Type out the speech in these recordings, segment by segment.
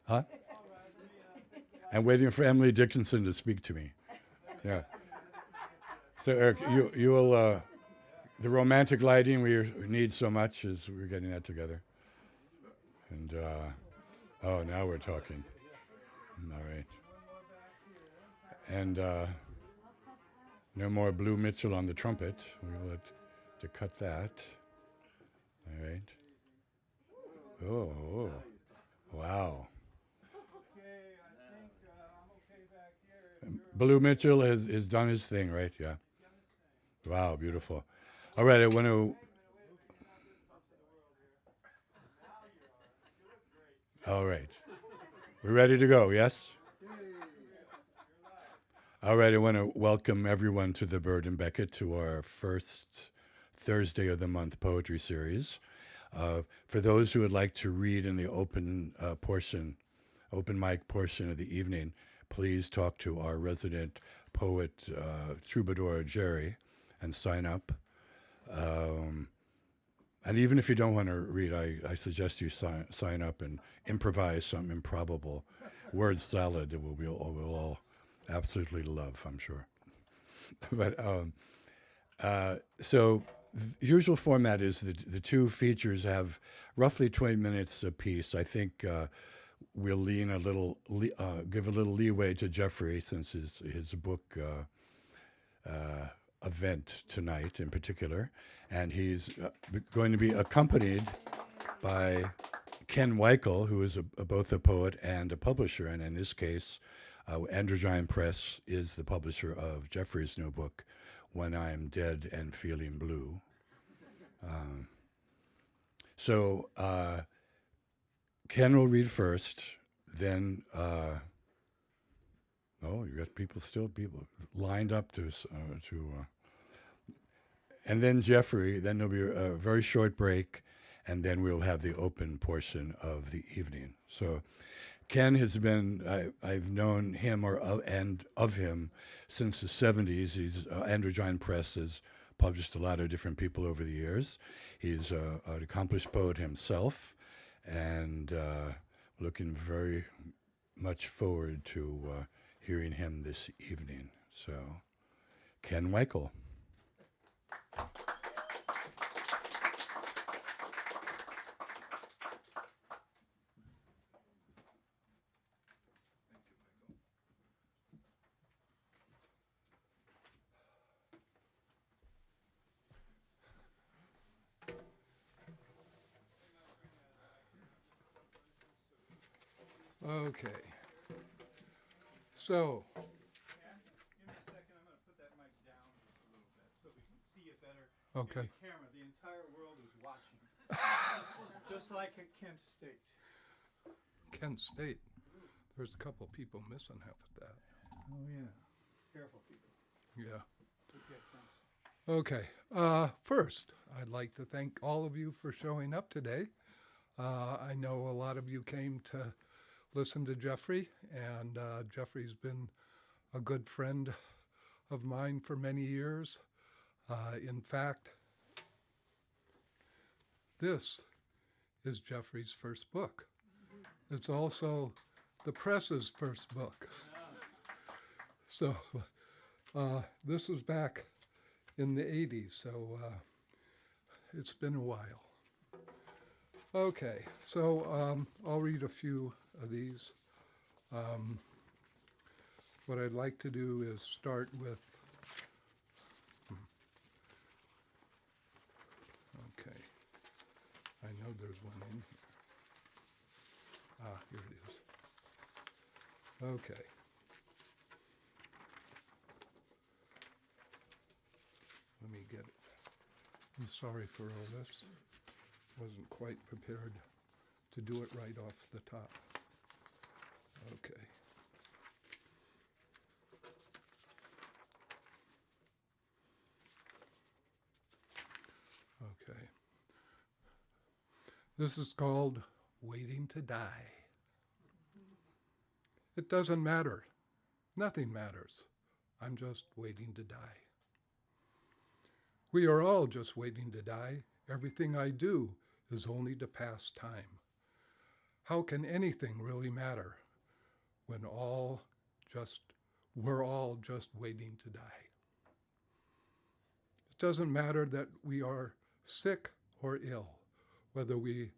Huh? And waiting for Emily Dickinson to speak to me. Yeah. So Eric, you will the romantic lighting we need so much is we're getting that together. And oh, now we're talking. All right. And no more Blue Mitchell on the trumpet. We'll have to cut that. All right. Oh, wow. Blue Mitchell has done his thing, right? Yeah. Wow, beautiful. All right, I want to. All right. We're ready to go, yes? All right, I want to welcome everyone to the Bird and Beckett to our first Thursday of the month poetry series. For those who would like to read in the open mic portion of the evening, please talk to our resident poet, troubadour Jerry, and sign up. And even if you don't want to read, I suggest you sign up and improvise some improbable word salad that we'll all absolutely love, I'm sure. But so the usual format is the two features have roughly 20 minutes apiece. I think we'll lean a little, give a little leeway to Jeffrey since his book event tonight in particular, and he's going to be accompanied by Ken Weichel, who is both a poet and a publisher, and in this case, Androgyne Press is the publisher of Jeffrey's new book, When I'm Dead and Feeling Blue. So Ken will read first, then you got people lined up to and then Jeffrey. Then there'll be a very short break, and then we'll have the open portion of the evening. So Ken has been, I've known him and of him since the 70s. He's Androgyne Press has published a lot of different people over the years. He's an accomplished poet himself, and looking very much forward to hearing him this evening. So, Ken Weichel. Okay. So, Give me a second. I'm going to put that mic down just a little bit so we can see it better. okay. In the camera, the entire world is watching. Just like at Kent State. Kent State. There's a couple people missing half of that. Oh, yeah. Careful, people. Yeah. Okay, thanks. Okay. First, I'd like to thank all of you for showing up today. I know a lot of you came to listen to Jeffrey, and Jeffrey's been a good friend of mine for many years. In fact, this is Jeffrey's first book. It's also the press's first book. So this was back in the 80s, so it's been a while. Okay, so I'll read a few of these. What I'd like to do is start with, okay, I know there's one in here. Here it is. Okay. Let me get it. I'm sorry for all this. Wasn't quite prepared to do it right off the top. Okay. Okay. This is called Waiting to Die. It doesn't matter. Nothing matters. I'm just waiting to die. We are all just waiting to die. Everything I do is only to pass time. How can anything really matter when we're all just waiting to die? It doesn't matter that we are sick or ill, whether we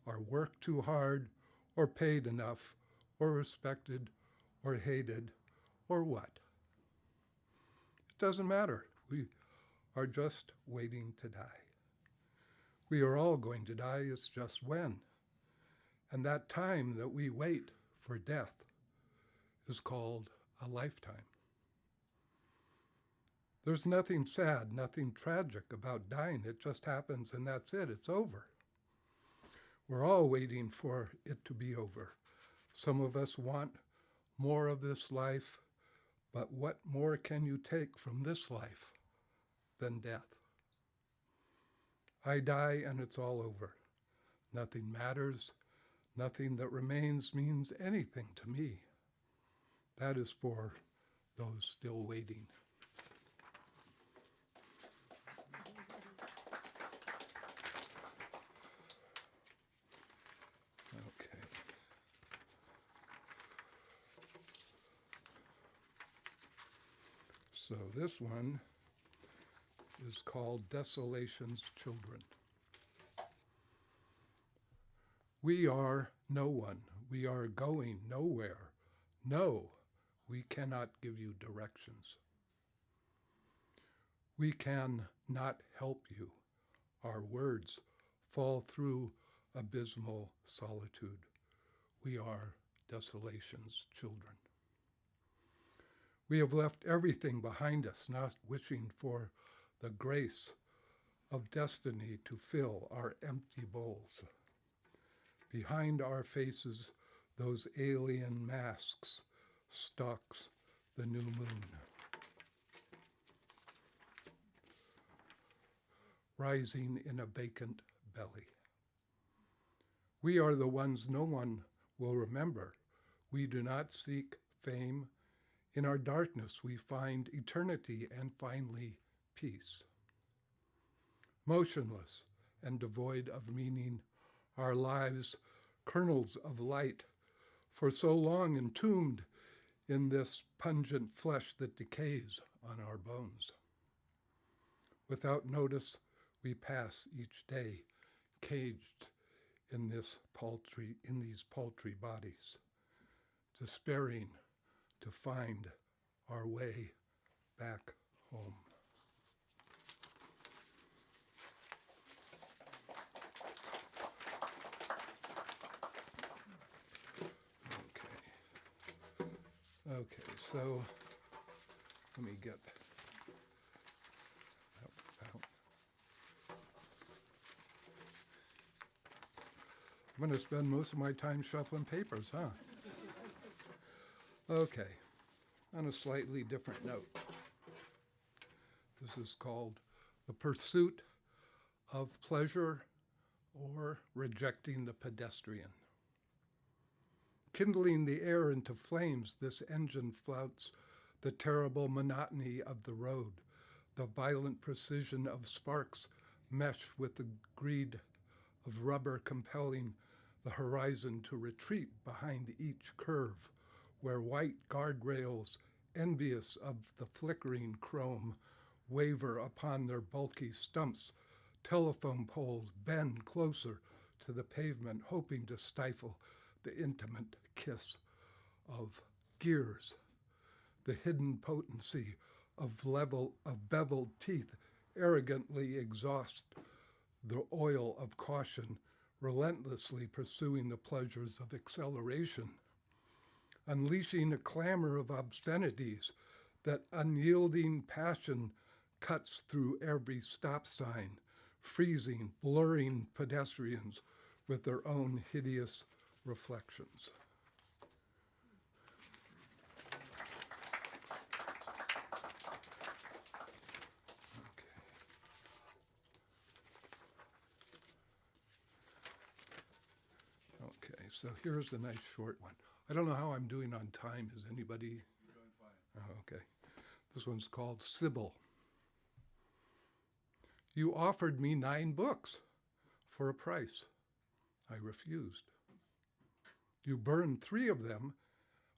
are worked too hard or paid enough or respected or hated or what. It doesn't matter. We are just waiting to die. We are all going to die, it's just when. And that time that we wait for death is called a lifetime. There's nothing sad, nothing tragic about dying. It just happens and that's it. It's over. We're all waiting for it to be over. Some of us want more of this life, but what more can you take from this life than death? I die and it's all over. Nothing matters. Nothing that remains means anything to me. That is for those still waiting. Okay. So this one is called Desolation's Children. We are no one. We are going nowhere. No, we cannot give you directions. We can not help you. Our words fall through abysmal solitude. We are desolation's children. We have left everything behind us, not wishing for the grace of destiny to fill our empty bowls. Behind our faces, those alien masks stalks the new moon. Rising in a vacant belly. We are the ones no one will remember. We do not seek fame. In our darkness, we find eternity and finally peace. Motionless and devoid of meaning, our lives kernels of light, for so long entombed in this pungent flesh that decays on our bones. Without notice, we pass each day, caged in these paltry bodies, despairing to find our way back home. Okay, so let me get out. I'm going to spend most of my time shuffling papers, huh? Okay, on a slightly different note. This is called The Pursuit of Pleasure or Rejecting the Pedestrian. Kindling the air into flames, this engine flouts the terrible monotony of the road. The violent precision of sparks mesh with the greed of rubber, compelling the horizon to retreat behind each curve, where white guardrails, envious of the flickering chrome, waver upon their bulky stumps. Telephone poles bend closer to the pavement, hoping to stifle the intimate kiss of gears. The hidden potency of beveled teeth arrogantly exhaust the oil of caution, relentlessly pursuing the pleasures of acceleration, unleashing a clamor of obscenities. That unyielding passion cuts through every stop sign, freezing, blurring pedestrians with their own hideous reflections. Okay, so here's a nice short one. I don't know how I'm doing on time. Is anybody? You're doing fine. Oh, okay. This one's called Zable. You offered me 9 books for a price. I refused. You burned 3 of them,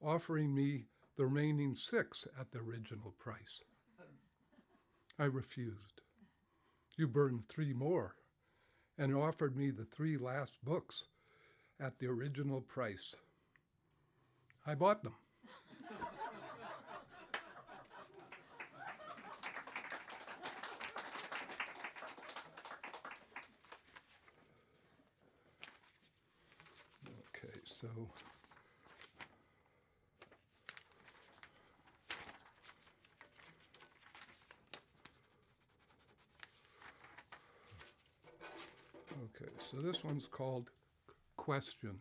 offering me the remaining 6 at the original price. I refused. You burned 3 more and offered me the 3 last books at the original price. I bought them. Okay, so this one's called Question.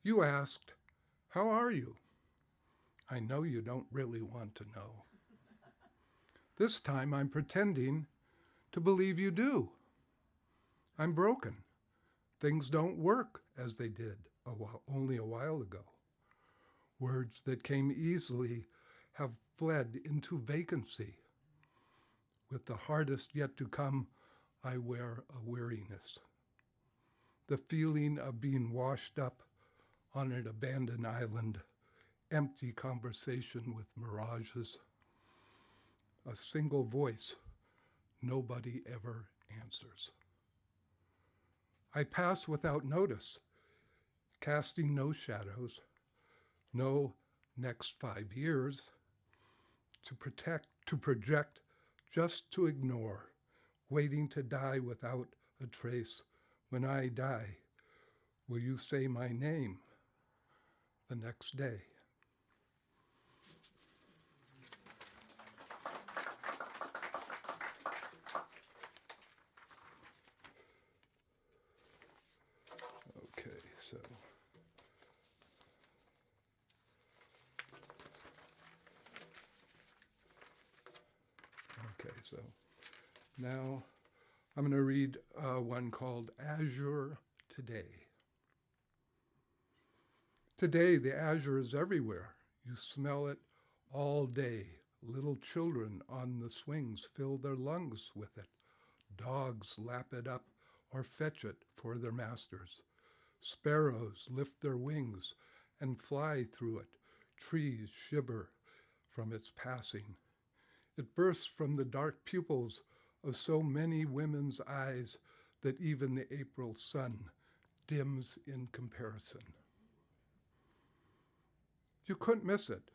You asked, "How are you?" I know you don't really want to know. This time I'm pretending to believe you do. I'm broken. Things don't work as they did only a while ago. Words that came easily have fled into vacancy. With the hardest yet to come, I wear a weariness. The feeling of being washed up on an abandoned island, empty conversation with mirages, a single voice nobody ever answers. I pass without notice, casting no shadows, no next 5 years, to project, just to ignore, waiting to die without a trace. When I die, will you say my name the next day? So now I'm going to read one called Azure Today. Today, the azure is everywhere. You smell it all day. Little children on the swings fill their lungs with it. Dogs lap it up or fetch it for their masters. Sparrows lift their wings and fly through it. Trees shiver from its passing. It bursts from the dark pupils of so many women's eyes that even the April sun dims in comparison. You couldn't miss it.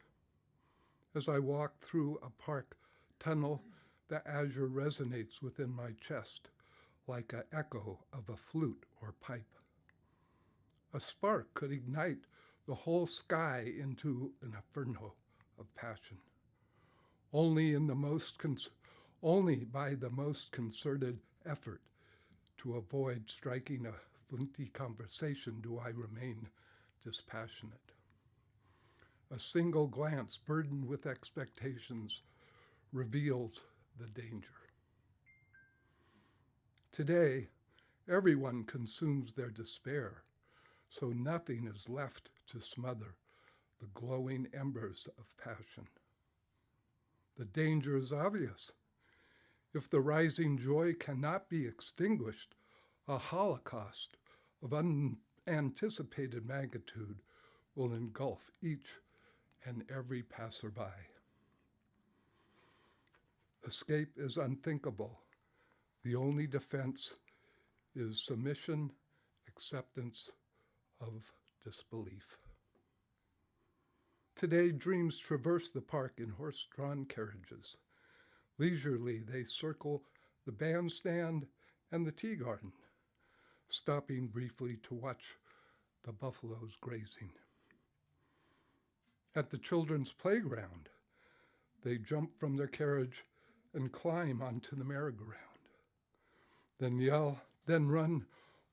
As I walk through a park tunnel, the azure resonates within my chest like an echo of a flute or pipe. A spark could ignite the whole sky into an inferno of passion. Only by the most concerted effort to avoid striking a flinty conversation do I remain dispassionate. A single glance burdened with expectations reveals the danger. Today, everyone consumes their despair, so nothing is left to smother the glowing embers of passion. The danger is obvious. If the rising joy cannot be extinguished, a holocaust of unanticipated magnitude will engulf each and every passerby. Escape is unthinkable. The only defense is submission, acceptance of disbelief. Today, dreams traverse the park in horse-drawn carriages. Leisurely, they circle the bandstand and the tea garden, stopping briefly to watch the buffaloes grazing. At the children's playground, they jump from their carriage and climb onto the merry-go-round, then run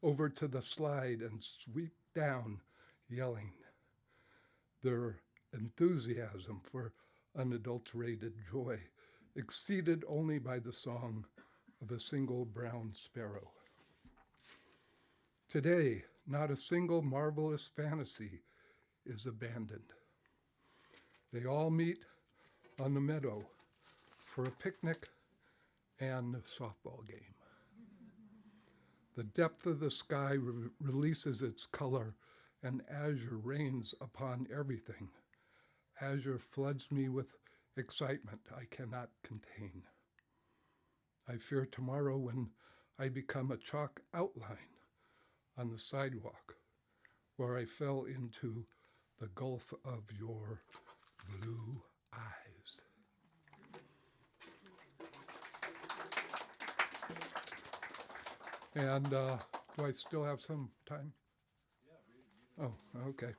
over to the slide and sweep down, yelling. Their enthusiasm for unadulterated joy, exceeded only by the song of a single brown sparrow. Today, not a single marvelous fantasy is abandoned. They all meet on the meadow for a picnic and a softball game. The depth of the sky releases its color, and azure rains upon everything. Azure floods me with excitement I cannot contain. I fear tomorrow when I become a chalk outline on the sidewalk, where I fell into the gulf of your blue eyes. And do I still have some time? Oh, okay.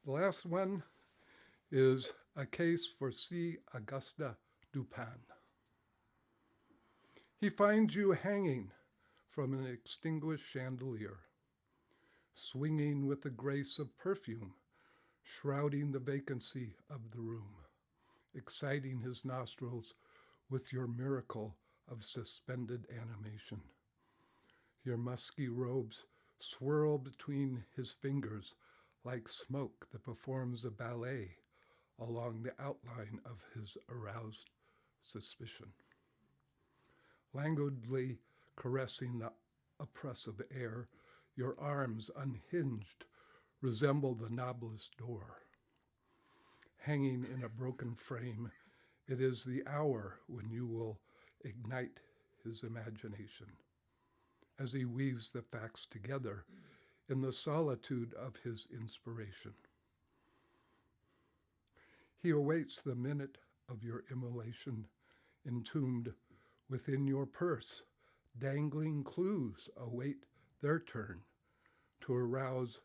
The last one is A Case for C. Augusta Dupin. He finds you hanging from an extinguished chandelier, swinging with the grace of perfume, shrouding the vacancy of the room, exciting his nostrils with your miracle of suspended animation. Your musky robes swirl between his fingers like smoke that performs a ballet along the outline of his aroused suspicion. Languidly caressing the oppressive air, your arms unhinged resemble the knobless door. Hanging in a broken frame, it is the hour when you will ignite his imagination as he weaves the facts together in the solitude of his inspiration. He awaits the minute of your immolation, entombed within your purse. Dangling clues await their turn to arouse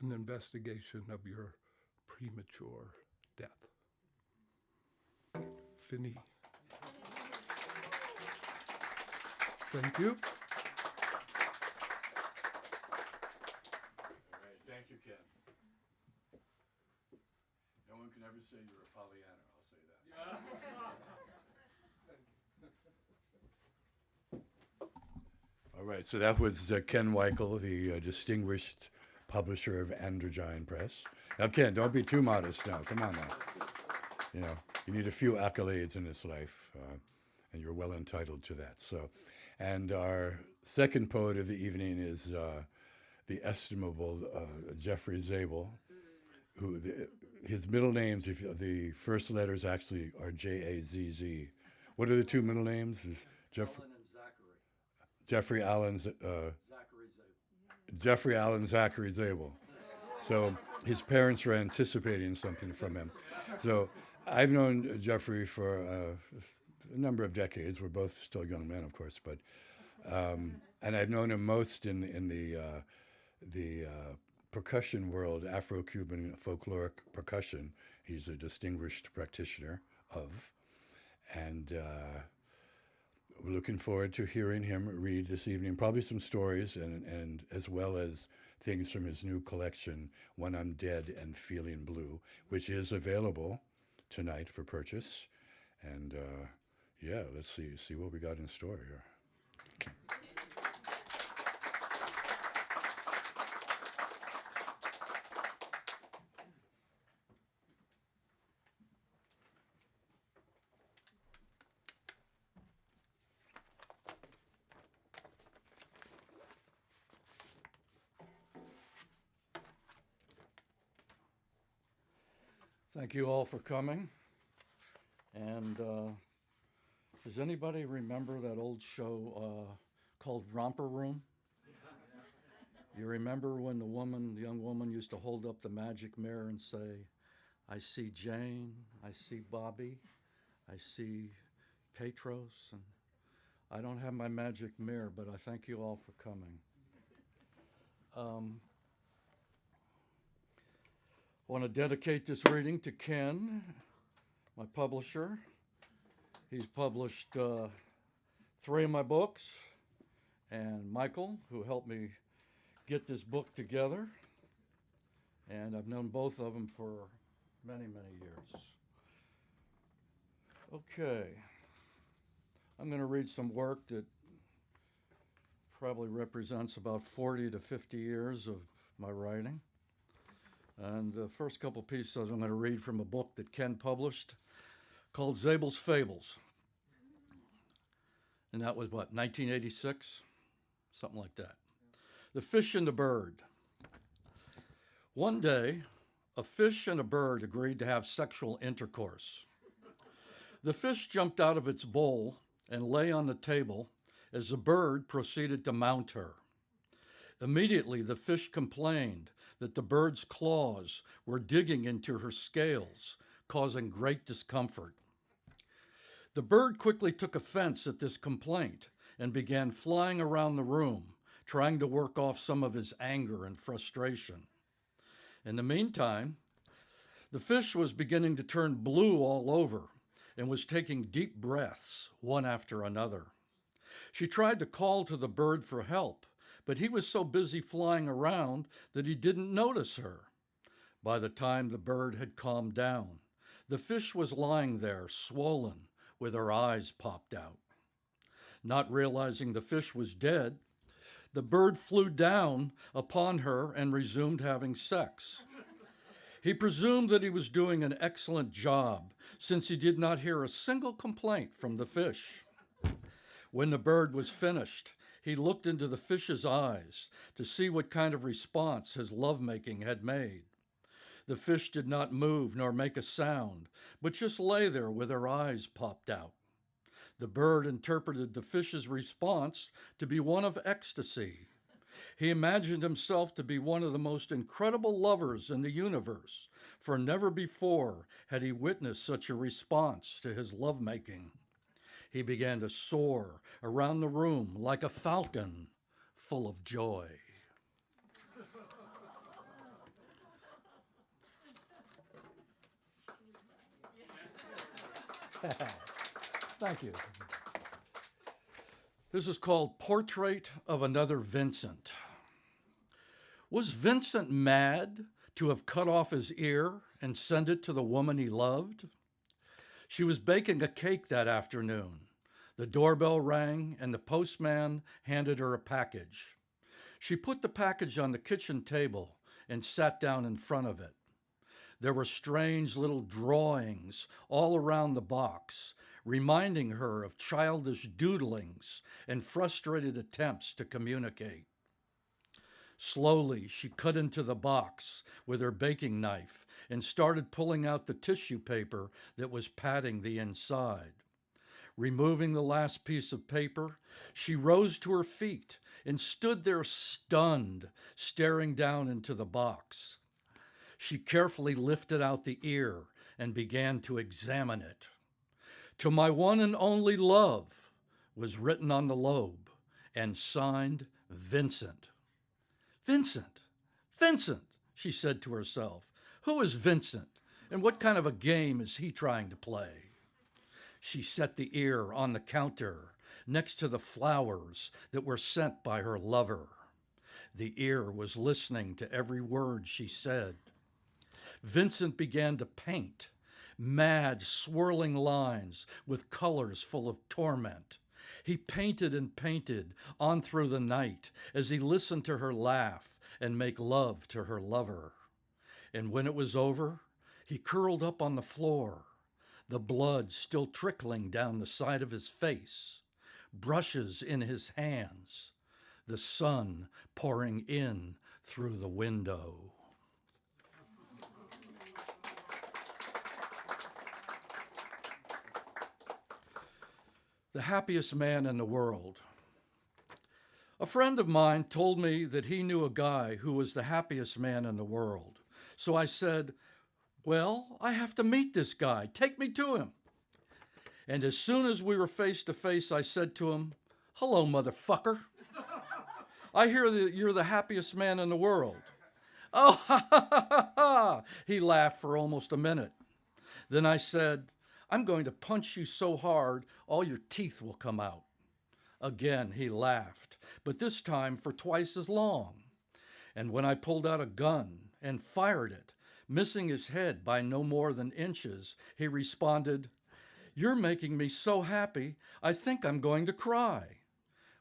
an investigation of your premature death. Fini. Thank you. All right, thank you, Ken. No one can ever say you're a Pollyanna, I'll say that. All right, so that was Ken Weichel, the distinguished publisher of Androgyne Press. Now, Ken, don't be too modest now. Come on now. You know, you need a few accolades in this life, and you're well entitled to that. So, and our second poet of the evening is the estimable Jeffrey Zable, who his middle names, the first letters actually are J-A-Z-Z. What are the two middle names? Is Jeffrey? Jeffrey Allen Jeffrey Allen Zachary Zable. So his parents were anticipating something from him. So I've known Jeffrey for a number of decades. We're both still young men, of course, but and I've known him most in the percussion world, Afro-Cuban folkloric percussion. He's a distinguished practitioner of, and we're looking forward to hearing him read this evening, probably some stories and as well as things from his new collection, When I'm Dead and Feeling Blue, which is available tonight for purchase. And yeah, let's see what we got in store here. Thank you all for coming. And does anybody remember that old show called Romper Room? You remember when the young woman used to hold up the magic mirror and say, I see Jane, I see Bobby, I see Petros, and I don't have my magic mirror, but I thank you all for coming. I want to dedicate this reading to Ken, my publisher. He's published 3 of my books, and Michael, who helped me get this book together. And I've known both of them for many, many years. Okay. I'm going to read some work that probably represents about 40 to 50 years of my writing. And the first couple pieces I'm going to read from a book that Ken published called Zable's Fables. And that was, 1986? something like that. The fish and the bird. One day, a fish and a bird agreed to have sexual intercourse. The fish jumped out of its bowl and lay on the table as the bird proceeded to mount her. Immediately, the fish complained that the bird's claws were digging into her scales, causing great discomfort. The bird quickly took offense at this complaint and began flying around the room, trying to work off some of his anger and frustration. In the meantime, the fish was beginning to turn blue all over and was taking deep breaths, one after another. She tried to call to the bird for help, but he was so busy flying around that he didn't notice her. By the time the bird had calmed down, the fish was lying there, swollen, with her eyes popped out. Not realizing the fish was dead, the bird flew down upon her and resumed having sex. He presumed that he was doing an excellent job, since he did not hear a single complaint from the fish. When the bird was finished, he looked into the fish's eyes to see what kind of response his lovemaking had made. The fish did not move nor make a sound, but just lay there with her eyes popped out. The bird interpreted the fish's response to be one of ecstasy. He imagined himself to be one of the most incredible lovers in the universe, for never before had he witnessed such a response to his lovemaking. He began to soar around the room like a falcon, full of joy. Thank you. This is called Portrait of Another Vincent. Was Vincent mad to have cut off his ear and sent it to the woman he loved? She was baking a cake that afternoon. The doorbell rang and the postman handed her a package. She put the package on the kitchen table and sat down in front of it. There were strange little drawings all around the box, reminding her of childish doodlings and frustrated attempts to communicate. Slowly, she cut into the box with her baking knife and started pulling out the tissue paper that was padding the inside. Removing the last piece of paper, she rose to her feet and stood there stunned, staring down into the box. She carefully lifted out the ear and began to examine it. "To my one and only love" was written on the lobe and signed Vincent. Vincent, Vincent, she said to herself. Who is Vincent, and what kind of a game is he trying to play? She set the ear on the counter next to the flowers that were sent by her lover. The ear was listening to every word she said. Vincent began to paint, mad, swirling lines with colors full of torment. He painted and painted on through the night as he listened to her laugh and make love to her lover. And when it was over, he curled up on the floor, the blood still trickling down the side of his face, brushes in his hands, the sun pouring in through the window. The happiest man in the world. A friend of mine told me that he knew a guy who was the happiest man in the world. So I said, well, I have to meet this guy. Take me to him. And as soon as we were face to face, I said to him, hello, motherfucker. I hear that you're the happiest man in the world. Oh, ha, ha, ha, ha, ha. He laughed for almost a minute. Then I said, I'm going to punch you so hard, all your teeth will come out. Again, he laughed, but this time for twice as long. And when I pulled out a gun and fired it, missing his head by no more than inches, he responded, you're making me so happy, I think I'm going to cry.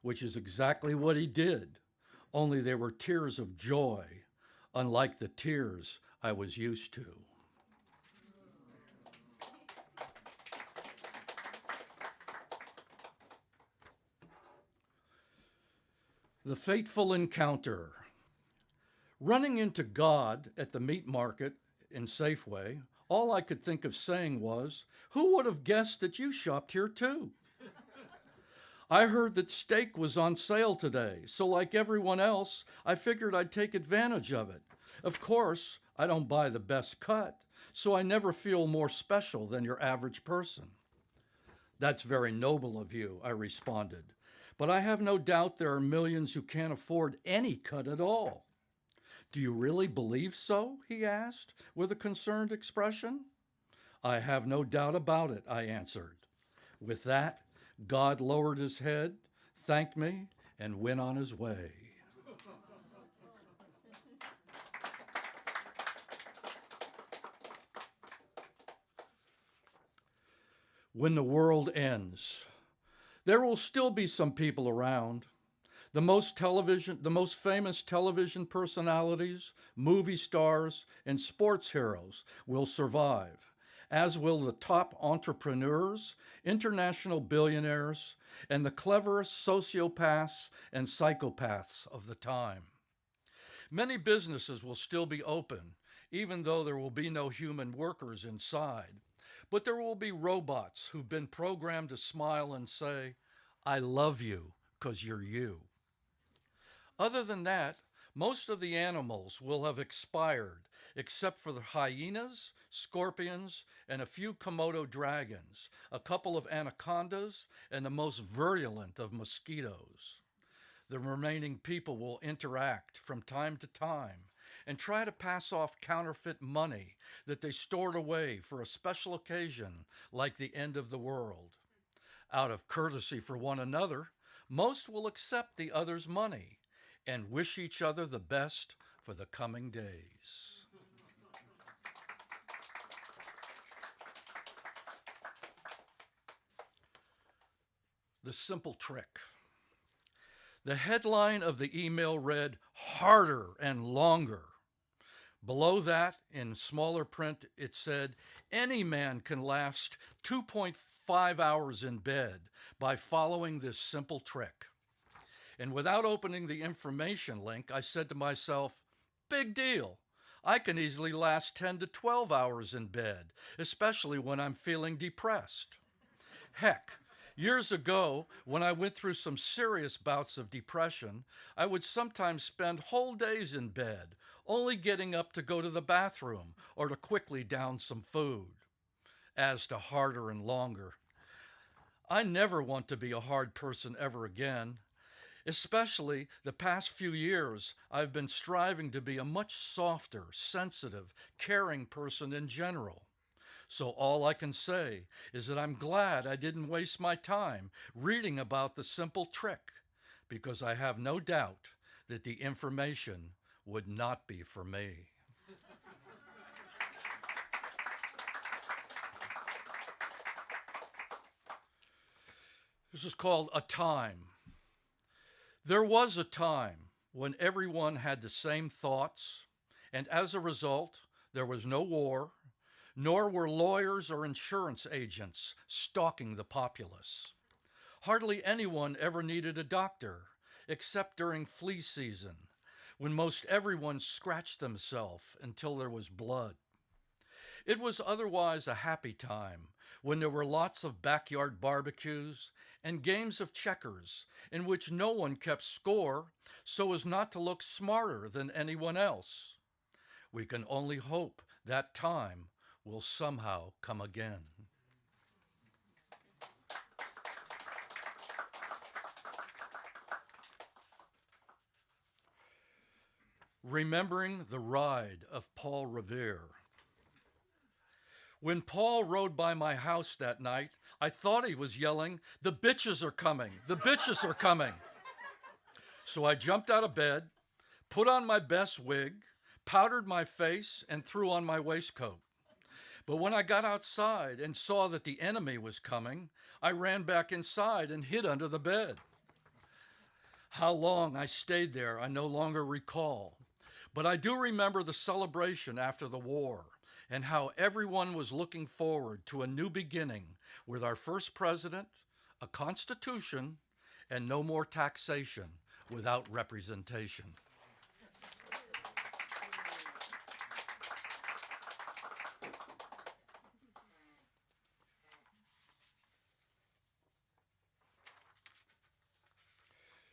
Which is exactly what he did, only they were tears of joy, unlike the tears I was used to. The fateful encounter. Running into God at the meat market in Safeway, all I could think of saying was, "Who would have guessed that you shopped here too?" I heard that steak was on sale today, so like everyone else, I figured I'd take advantage of it. Of course, I don't buy the best cut, so I never feel more special than your average person. "That's very noble of you," I responded, "but I have no doubt there are millions who can't afford any cut at all." "Do you really believe so?" he asked, with a concerned expression. "I have no doubt about it," I answered. With that, God lowered his head, thanked me, and went on his way. When the world ends, there will still be some people around. The most famous television personalities, movie stars, and sports heroes will survive, as will the top entrepreneurs, international billionaires, and the cleverest sociopaths and psychopaths of the time. Many businesses will still be open, even though there will be no human workers inside. But there will be robots who've been programmed to smile and say, "I love you, 'cause you're you." Other than that, most of the animals will have expired, except for the hyenas, scorpions, and a few Komodo dragons, a couple of anacondas, and the most virulent of mosquitoes. The remaining people will interact from time to time and try to pass off counterfeit money that they stored away for a special occasion like the end of the world. Out of courtesy for one another, most will accept the other's money and wish each other the best for the coming days. The simple trick. The headline of the email read, "Harder and Longer." Below that, in smaller print, it said, "Any man can last 2.5 hours in bed by following this simple trick." And without opening the information link, I said to myself, big deal. I can easily last 10 to 12 hours in bed, especially when I'm feeling depressed. Heck, years ago, when I went through some serious bouts of depression, I would sometimes spend whole days in bed, only getting up to go to the bathroom or to quickly down some food. As to harder and longer, I never want to be a hard person ever again. Especially the past few years, I've been striving to be a much softer, sensitive, caring person in general. So all I can say is that I'm glad I didn't waste my time reading about the simple trick, because I have no doubt that the information would not be for me. This is called A Time. There was a time when everyone had the same thoughts, and as a result, there was no war, nor were lawyers or insurance agents stalking the populace. Hardly anyone ever needed a doctor, except during flea season, when most everyone scratched themselves until there was blood. It was otherwise a happy time, when there were lots of backyard barbecues and games of checkers in which no one kept score so as not to look smarter than anyone else. We can only hope that time will somehow come again. Remembering the Ride of Paul Revere. When Paul rode by my house that night, I thought he was yelling, "The bitches are coming, the bitches are coming." So I jumped out of bed, put on my best wig, powdered my face, and threw on my waistcoat. But when I got outside and saw that the enemy was coming, I ran back inside and hid under the bed. How long I stayed there, I no longer recall. But I do remember the celebration after the war and how everyone was looking forward to a new beginning with our first president, a constitution, and no more taxation, without representation.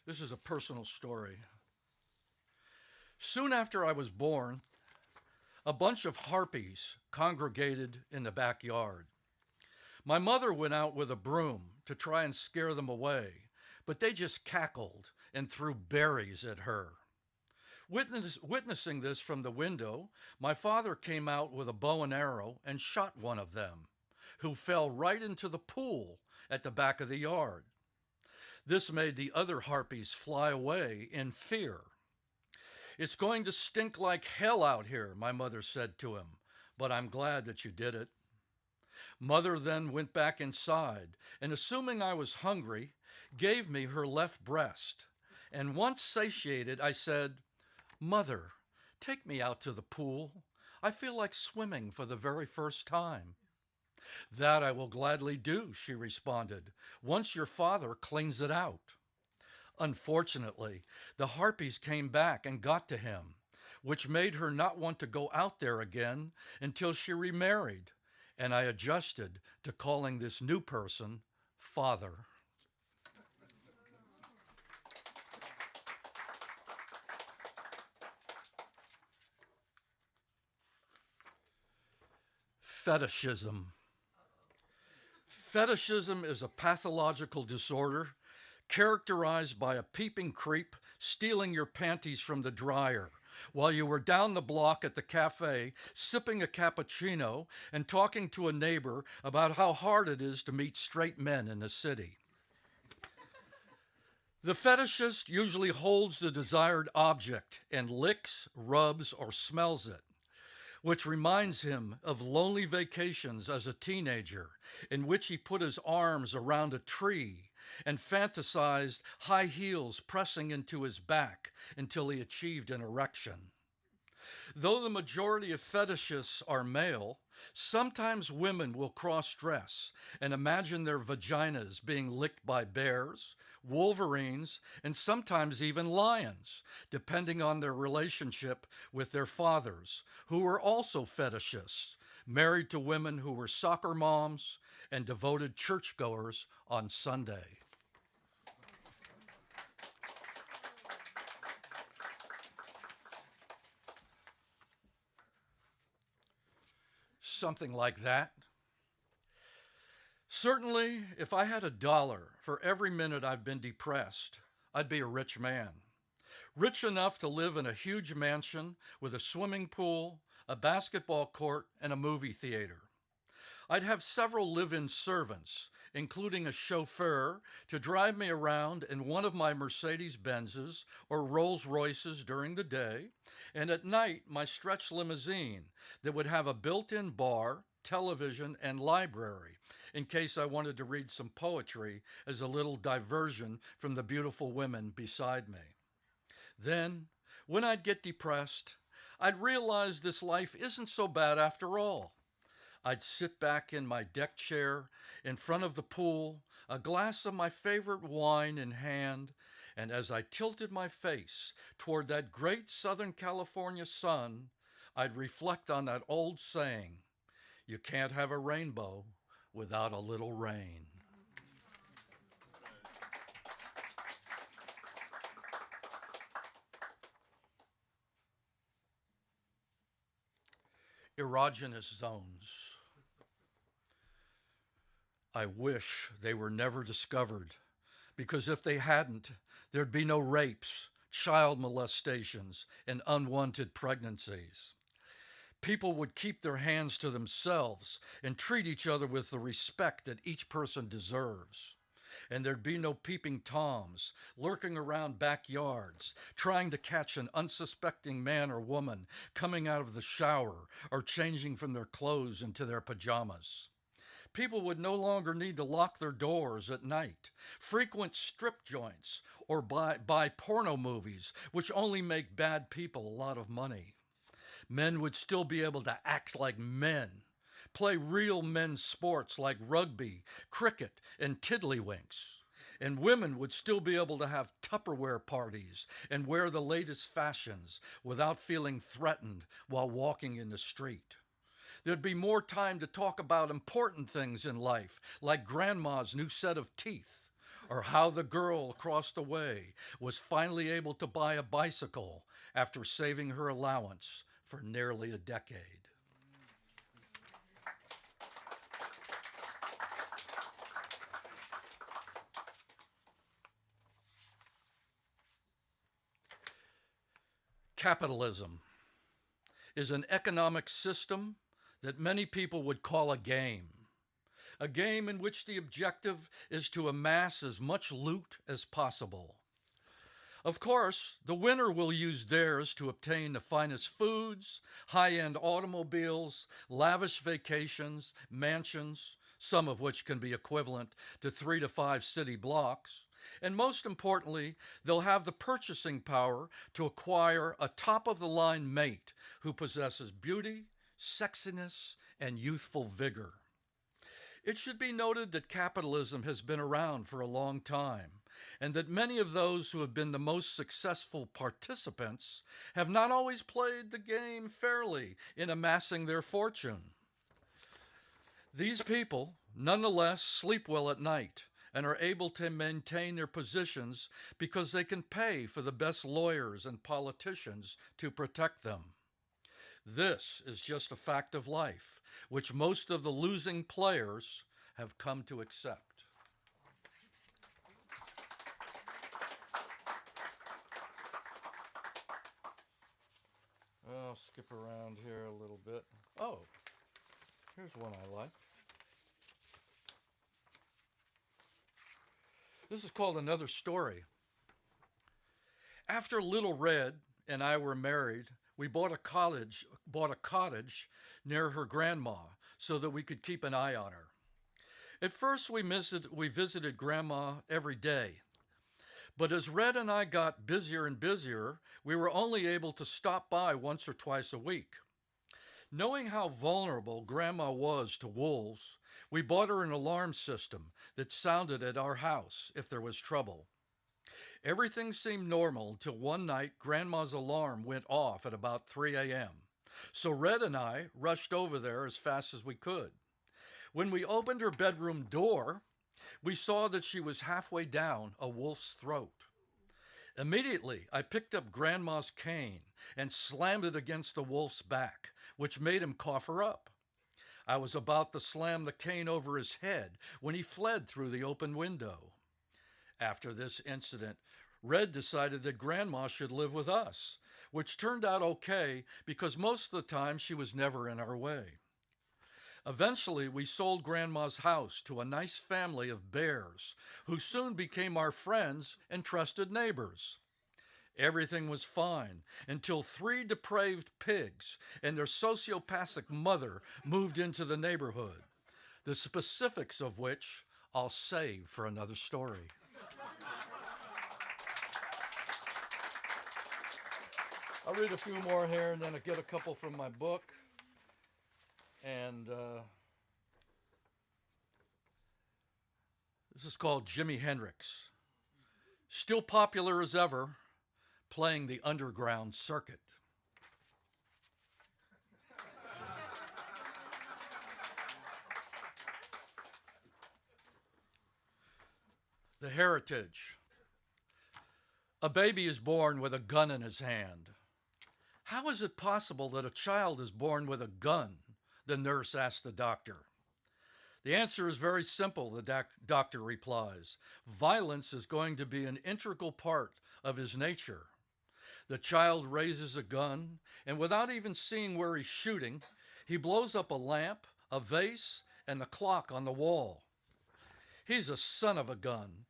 This is a personal story. Soon after I was born, a bunch of harpies congregated in the backyard. My mother went out with a broom to try and scare them away, but they just cackled and threw berries at her. Witnessing this from the window, my father came out with a bow and arrow and shot one of them, who fell right into the pool at the back of the yard. This made the other harpies fly away in fear. "It's going to stink like hell out here," my mother said to him, "but I'm glad that you did it." Mother then went back inside and, assuming I was hungry, gave me her left breast. And once satiated, I said, "Mother, take me out to the pool. I feel like swimming for the very first time." "That I will gladly do," she responded, "once your father cleans it out." Unfortunately, the harpies came back and got to him, which made her not want to go out there again until she remarried, and I adjusted to calling this new person father. Fetishism. Fetishism is a pathological disorder characterized by a peeping creep stealing your panties from the dryer while you were down the block at the cafe sipping a cappuccino and talking to a neighbor about how hard it is to meet straight men in the city. The fetishist usually holds the desired object and licks, rubs, or smells it, which reminds him of lonely vacations as a teenager in which he put his arms around a tree and fantasized high heels pressing into his back until he achieved an erection. Though the majority of fetishists are male, sometimes women will cross-dress and imagine their vaginas being licked by bears, wolverines, and sometimes even lions, depending on their relationship with their fathers, who were also fetishists, married to women who were soccer moms and devoted churchgoers on Sunday. Something like that. Certainly, if I had $1 for every minute I've been depressed, I'd be a rich man. Rich enough to live in a huge mansion with a swimming pool, a basketball court, and a movie theater. I'd have several live-in servants, including a chauffeur, to drive me around in one of my Mercedes-Benzes or Rolls-Royces during the day, and at night my stretch limousine that would have a built-in bar, television, and library in case I wanted to read some poetry as a little diversion from the beautiful women beside me. Then, when I'd get depressed, I'd realize this life isn't so bad after all. I'd sit back in my deck chair in front of the pool, a glass of my favorite wine in hand, and as I tilted my face toward that great Southern California sun, I'd reflect on that old saying, "You can't have a rainbow without a little rain." Erogenous zones. I wish they were never discovered, because if they hadn't, there'd be no rapes, child molestations, and unwanted pregnancies. People would keep their hands to themselves and treat each other with the respect that each person deserves. And there'd be no peeping Toms lurking around backyards, trying to catch an unsuspecting man or woman coming out of the shower or changing from their clothes into their pajamas. People would no longer need to lock their doors at night, frequent strip joints, or buy porno movies, which only make bad people a lot of money. Men would still be able to act like men, play real men's sports like rugby, cricket, and tiddlywinks, and women would still be able to have Tupperware parties and wear the latest fashions without feeling threatened while walking in the street. There'd be more time to talk about important things in life, like grandma's new set of teeth, or how the girl across the way was finally able to buy a bicycle after saving her allowance for nearly a decade. Capitalism is an economic system that many people would call a game in which the objective is to amass as much loot as possible. Of course, the winner will use theirs to obtain the finest foods, high-end automobiles, lavish vacations, mansions, some of which can be equivalent to 3 to 5 city blocks. And most importantly, they'll have the purchasing power to acquire a top-of-the-line mate who possesses beauty, sexiness, and youthful vigor. It should be noted that capitalism has been around for a long time, and that many of those who have been the most successful participants have not always played the game fairly in amassing their fortune. These people, nonetheless, sleep well at night and are able to maintain their positions because they can pay for the best lawyers and politicians to protect them. This is just a fact of life, which most of the losing players have come to accept. I'll skip around here a little bit. Oh, here's one I like. This is called Another Story. After Little Red and I were married, we bought a cottage near her grandma so that we could keep an eye on her. At first, we visited Grandma every day. But as Red and I got busier and busier, we were only able to stop by once or twice a week. Knowing how vulnerable Grandma was to wolves, we bought her an alarm system that sounded at our house if there was trouble. Everything seemed normal until one night Grandma's alarm went off at about 3 a.m. So Red and I rushed over there as fast as we could. When we opened her bedroom door, we saw that she was halfway down a wolf's throat. Immediately, I picked up Grandma's cane and slammed it against the wolf's back, which made him cough her up. I was about to slam the cane over his head when he fled through the open window. After this incident, Red decided that Grandma should live with us, which turned out okay because most of the time she was never in our way. Eventually, we sold Grandma's house to a nice family of bears who soon became our friends and trusted neighbors. Everything was fine until 3 depraved pigs and their sociopathic mother moved into the neighborhood, the specifics of which I'll save for another story. I'll read a few more here and then I'll get a couple from my book. And this is called Jimi Hendrix. Still popular as ever, playing the underground circuit. The heritage. A baby is born with a gun in his hand. How is it possible that a child is born with a gun? The nurse asked the doctor. The answer is very simple, the doctor replies. Violence is going to be an integral part of his nature. The child raises a gun, and without even seeing where he's shooting, he blows up a lamp, a vase, and the clock on the wall. He's a son of a gun,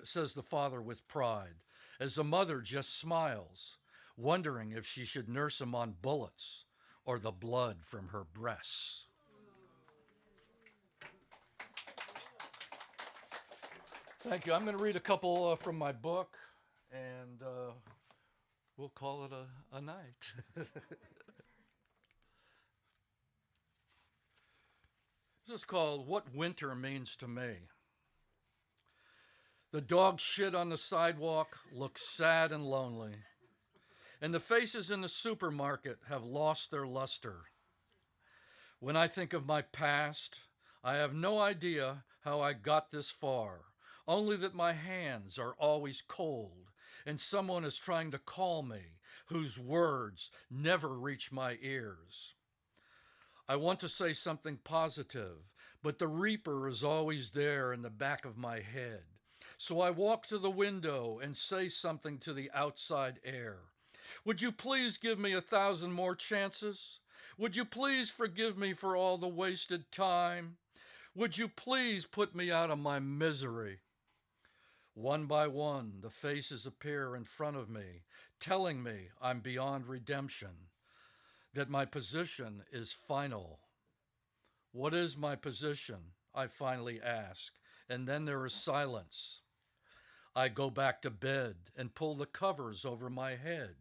says the father with pride, as the mother just smiles, wondering if she should nurse him on bullets or the blood from her breasts. Thank you. I'm going to read a couple from my book, and we'll call it a night. This is called What Winter Means to Me. The dog shit on the sidewalk looks sad and lonely, and the faces in the supermarket have lost their luster. When I think of my past, I have no idea how I got this far, only that my hands are always cold and someone is trying to call me whose words never reach my ears. I want to say something positive, but the reaper is always there in the back of my head. So I walk to the window and say something to the outside air. Would you please give me 1,000 more chances? Would you please forgive me for all the wasted time? Would you please put me out of my misery? One by one, the faces appear in front of me, telling me I'm beyond redemption, that my position is final. What is my position? I finally ask, and then there is silence. I go back to bed and pull the covers over my head.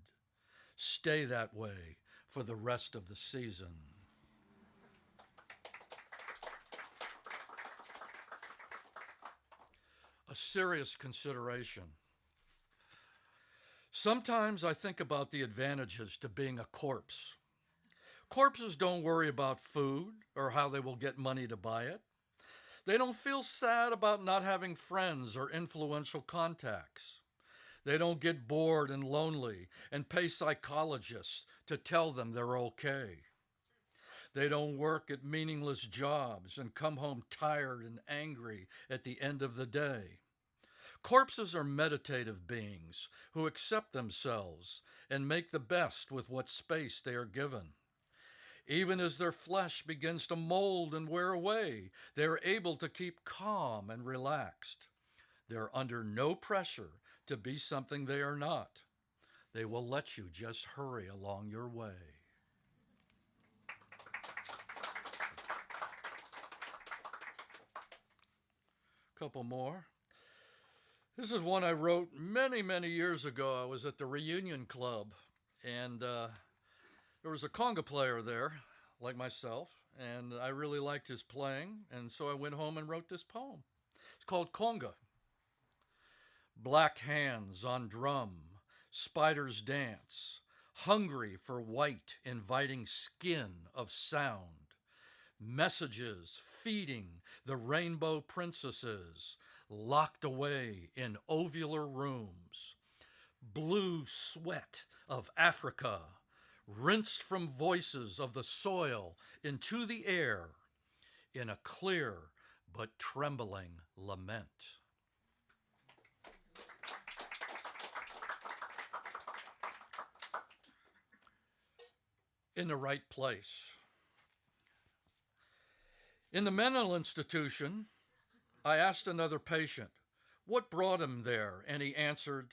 Stay that way for the rest of the season. A serious consideration. Sometimes I think about the advantages to being a corpse. Corpses don't worry about food or how they will get money to buy it. They don't feel sad about not having friends or influential contacts. They don't get bored and lonely and pay psychologists to tell them they're okay. They don't work at meaningless jobs and come home tired and angry at the end of the day. Corpses are meditative beings who accept themselves and make the best with what space they are given. Even as their flesh begins to mold and wear away, they are able to keep calm and relaxed. They're under no pressure to be something they are not. They will let you just hurry along your way. Couple more. This is one I wrote many, many years ago. I was at the Reunion Club, and there was a conga player there, like myself, and I really liked his playing, and so I went home and wrote this poem. It's called Conga. Black hands on drum, spiders dance, hungry for white, inviting skin of sound. Messages feeding the rainbow princesses, locked away in ovular rooms. Blue sweat of Africa, rinsed from voices of the soil into the air, in a clear but trembling lament. In the right place. In the mental institution, I asked another patient what brought him there, and he answered,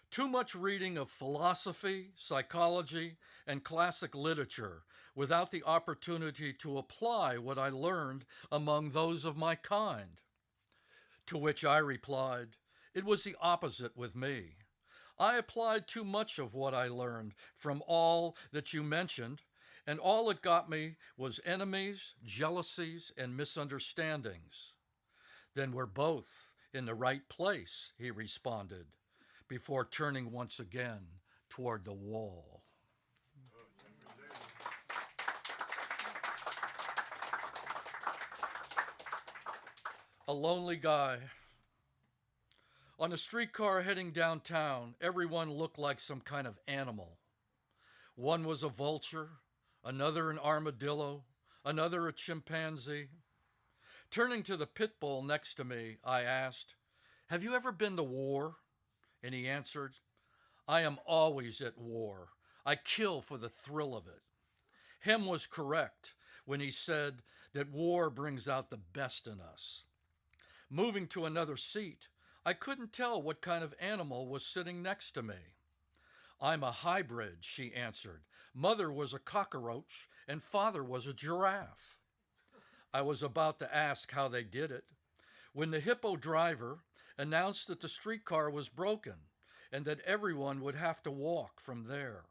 too much reading of philosophy, psychology, and classic literature without the opportunity to apply what I learned among those of my kind. To which I replied, it was the opposite with me. I applied too much of what I learned from all that you mentioned, and all it got me was enemies, jealousies, and misunderstandings. Then we're both in the right place, he responded, before turning once again toward the wall. A lonely guy. On a streetcar heading downtown, everyone looked like some kind of animal. One was a vulture, another an armadillo, another a chimpanzee. Turning to the pit bull next to me, I asked, have you ever been to war? And he answered, I am always at war. I kill for the thrill of it. Hem was correct when he said that war brings out the best in us. Moving to another seat, I couldn't tell what kind of animal was sitting next to me. I'm a hybrid, she answered. Mother was a cockroach and father was a giraffe. I was about to ask how they did it when the hippo driver announced that the streetcar was broken and that everyone would have to walk from there.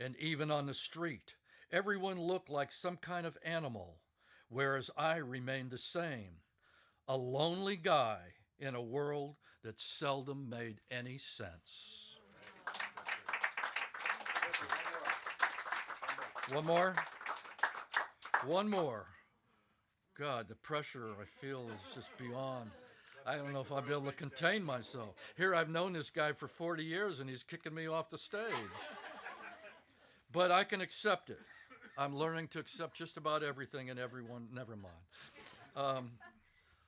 And even on the street, everyone looked like some kind of animal, whereas I remained the same, a lonely guy in a world that seldom made any sense. One more? One more. God, the pressure I feel is just beyond. I don't know if I'll be able to contain myself. Here, I've known this guy for 40 years and he's kicking me off the stage. But I can accept it. I'm learning to accept just about everything and everyone. Never mind.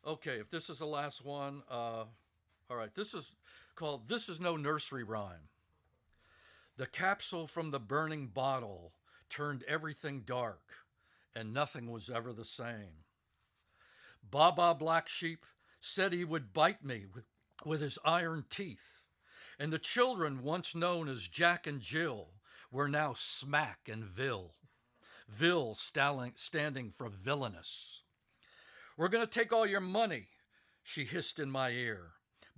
Okay, if this is the last one, all right, this is called This Is No Nursery Rhyme. The capsule from the burning bottle turned everything dark, and nothing was ever the same. Baba Black Sheep said he would bite me with his iron teeth, and the children once known as Jack and Jill were now Smack and Vil. Vil standing for villainous. We're going to take all your money, she hissed in my ear.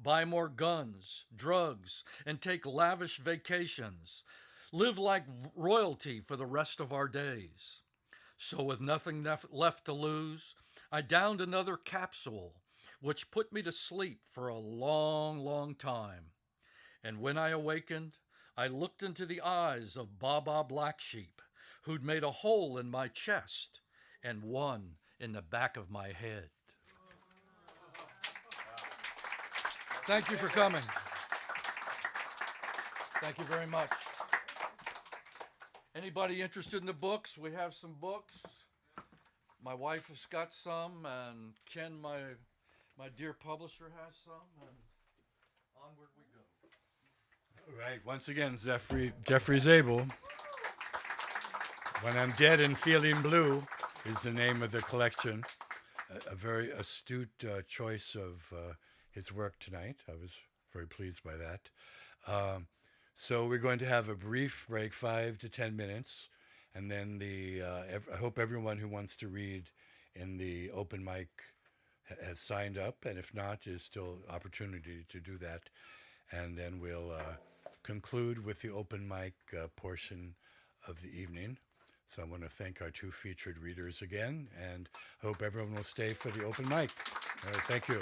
Buy more guns, drugs, and take lavish vacations. Live like royalty for the rest of our days. So with nothing left to lose, I downed another capsule, which put me to sleep for a long, long time. And when I awakened, I looked into the eyes of Baba Black Sheep, who'd made a hole in my chest and one in the back of my head. Thank you for coming. Thank you very much. Anybody interested in the books? We have some books. My wife has got some, and Ken, my dear publisher, has some, and onward we go. All right, once again, Jeffrey Zable. When I'm Dead and Feeling Blue is the name of the collection. A very astute choice of his work tonight. I was very pleased by that. So we're going to have a brief break, 5 to 10 minutes, and then I hope everyone who wants to read in the open mic has signed up, and if not, there's still opportunity to do that. And then we'll conclude with the open mic portion of the evening. So I want to thank our two featured readers again, and I hope everyone will stay for the open mic. All right, thank you.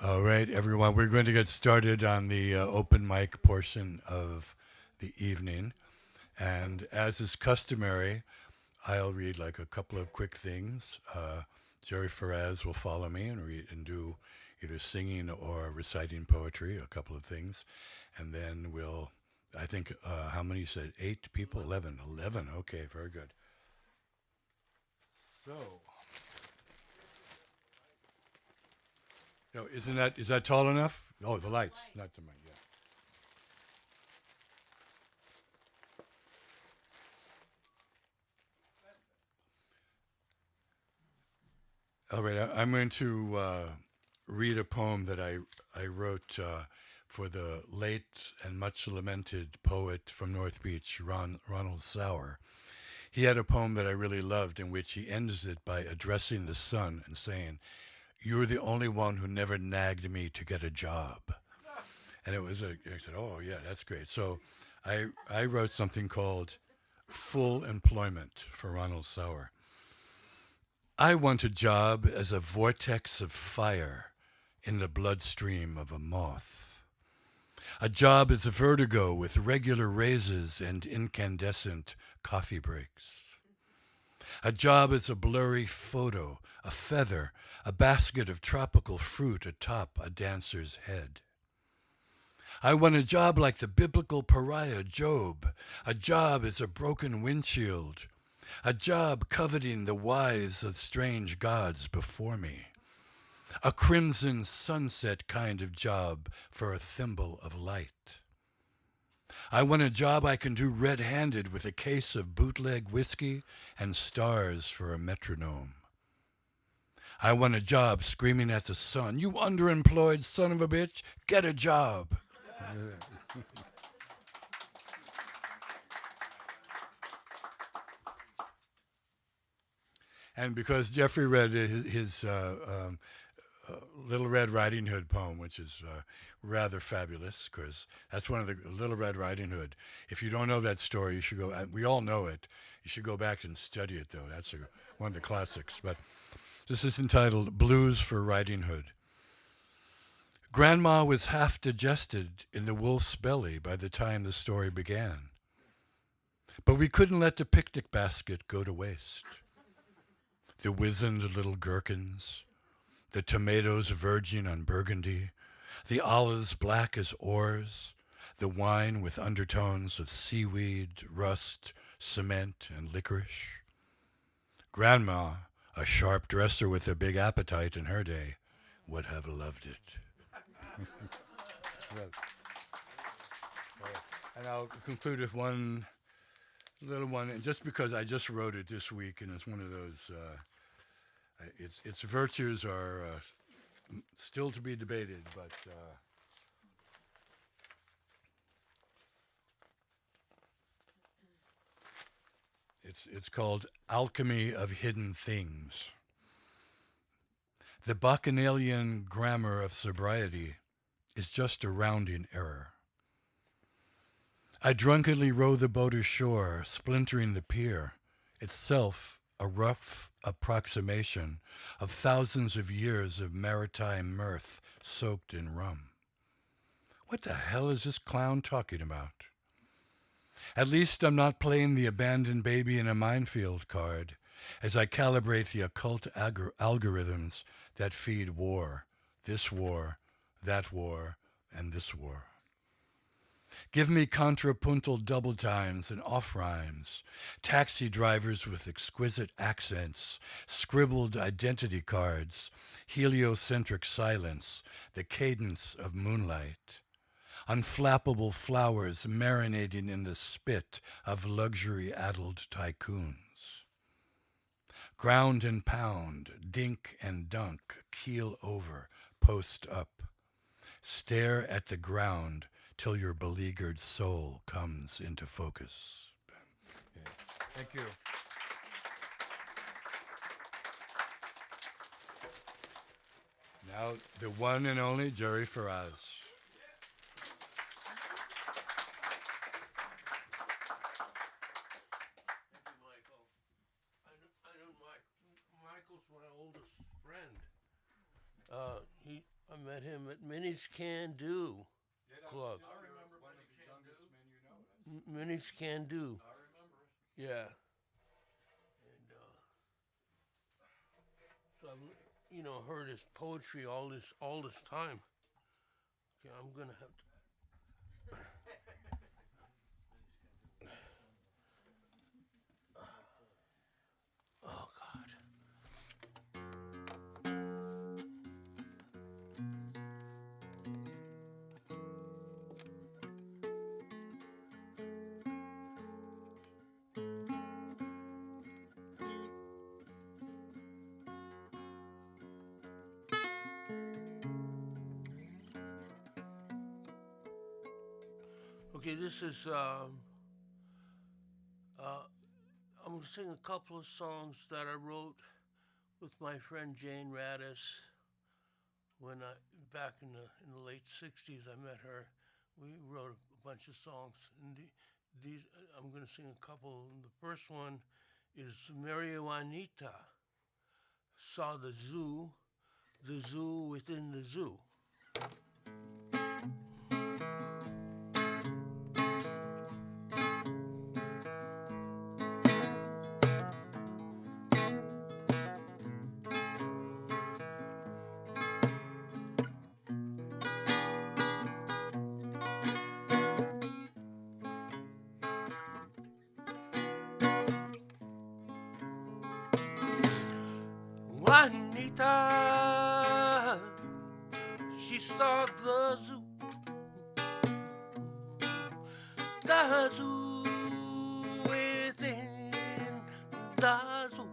All right, everyone, we're going to get started on the open mic portion of the evening. And as is customary, I'll read like a couple of quick things. Jerry Ferraz will follow me and read and do either singing or reciting poetry, a couple of things. And then we'll, I think, how many you said? 8 people? 11. 11, okay, very good. So, no, is that tall enough? Oh, the lights, not the mic, yeah. All right, I'm going to read a poem that I wrote for the late and much lamented poet from North Beach, Ronald Sauer. He had a poem that I really loved in which he ends it by addressing the sun and saying, "You're the only one who never nagged me to get a job." And I said, oh, yeah, that's great. So I wrote something called Full Employment for Ronald Sauer. I want a job as a vortex of fire in the bloodstream of a moth. A job as a vertigo with regular raises and incandescent coffee breaks. A job as a blurry photo, a feather, a basket of tropical fruit atop a dancer's head. I want a job like the biblical pariah Job, a job as a broken windshield, a job coveting the wise of strange gods before me, a crimson sunset kind of job for a thimble of light. I want a job I can do red-handed with a case of bootleg whiskey and stars for a metronome. I want a job screaming at the sun, "You underemployed son of a bitch, get a job." And because Jeffrey read his Little Red Riding Hood poem, which is rather fabulous, because that's one of the Little Red Riding Hood. If you don't know that story, you should go. We all know it. You should go back and study it, though. That's one of the classics. But this is entitled "Blues for Riding Hood." Grandma was half digested in the wolf's belly by the time the story began. But we couldn't let the picnic basket go to waste. The wizened little gherkins, the tomatoes verging on burgundy, the olives black as oars, the wine with undertones of seaweed, rust, cement, and licorice. Grandma, a sharp dresser with a big appetite in her day, would have loved it. And I'll conclude with one little one, and just because I just wrote it this week, and it's one of those, its virtues are still to be debated, but it's called Alchemy of Hidden Things. The Bacchanalian grammar of sobriety is just a rounding error. I drunkenly row the boat ashore, splintering the pier, itself a rough approximation of thousands of years of maritime mirth soaked in rum. What the hell is this clown talking about? At least I'm not playing the abandoned baby in a minefield card as I calibrate the occult algorithms that feed war, that war, and this war. Give me contrapuntal double times and off-rhymes, taxi drivers with exquisite accents, scribbled identity cards, heliocentric silence, the cadence of moonlight, unflappable flowers marinating in the spit of luxury-addled tycoons. Ground and pound, dink and dunk, keel over, post up. Stare at the ground till your beleaguered soul comes into focus. Yeah. Thank you. Now, the one and only Jerry Ferraz. I know Michael's my oldest friend. I met met him at Minnie's Can Do Club. I remember one of the youngest men you know. Minnie's Can Do. I remember it. Yeah. And so I've heard his poetry all this time. Okay, I'm gonna have to. Oh God. Okay, this is, I'm gonna sing a couple of songs that I wrote with my friend Jane Radis back in the late 60s, I met her. We wrote a bunch of songs, and these, I'm gonna sing a couple. The first one is Mary Juanita saw the zoo within the zoo. Juanita, she saw the zoo within the zoo.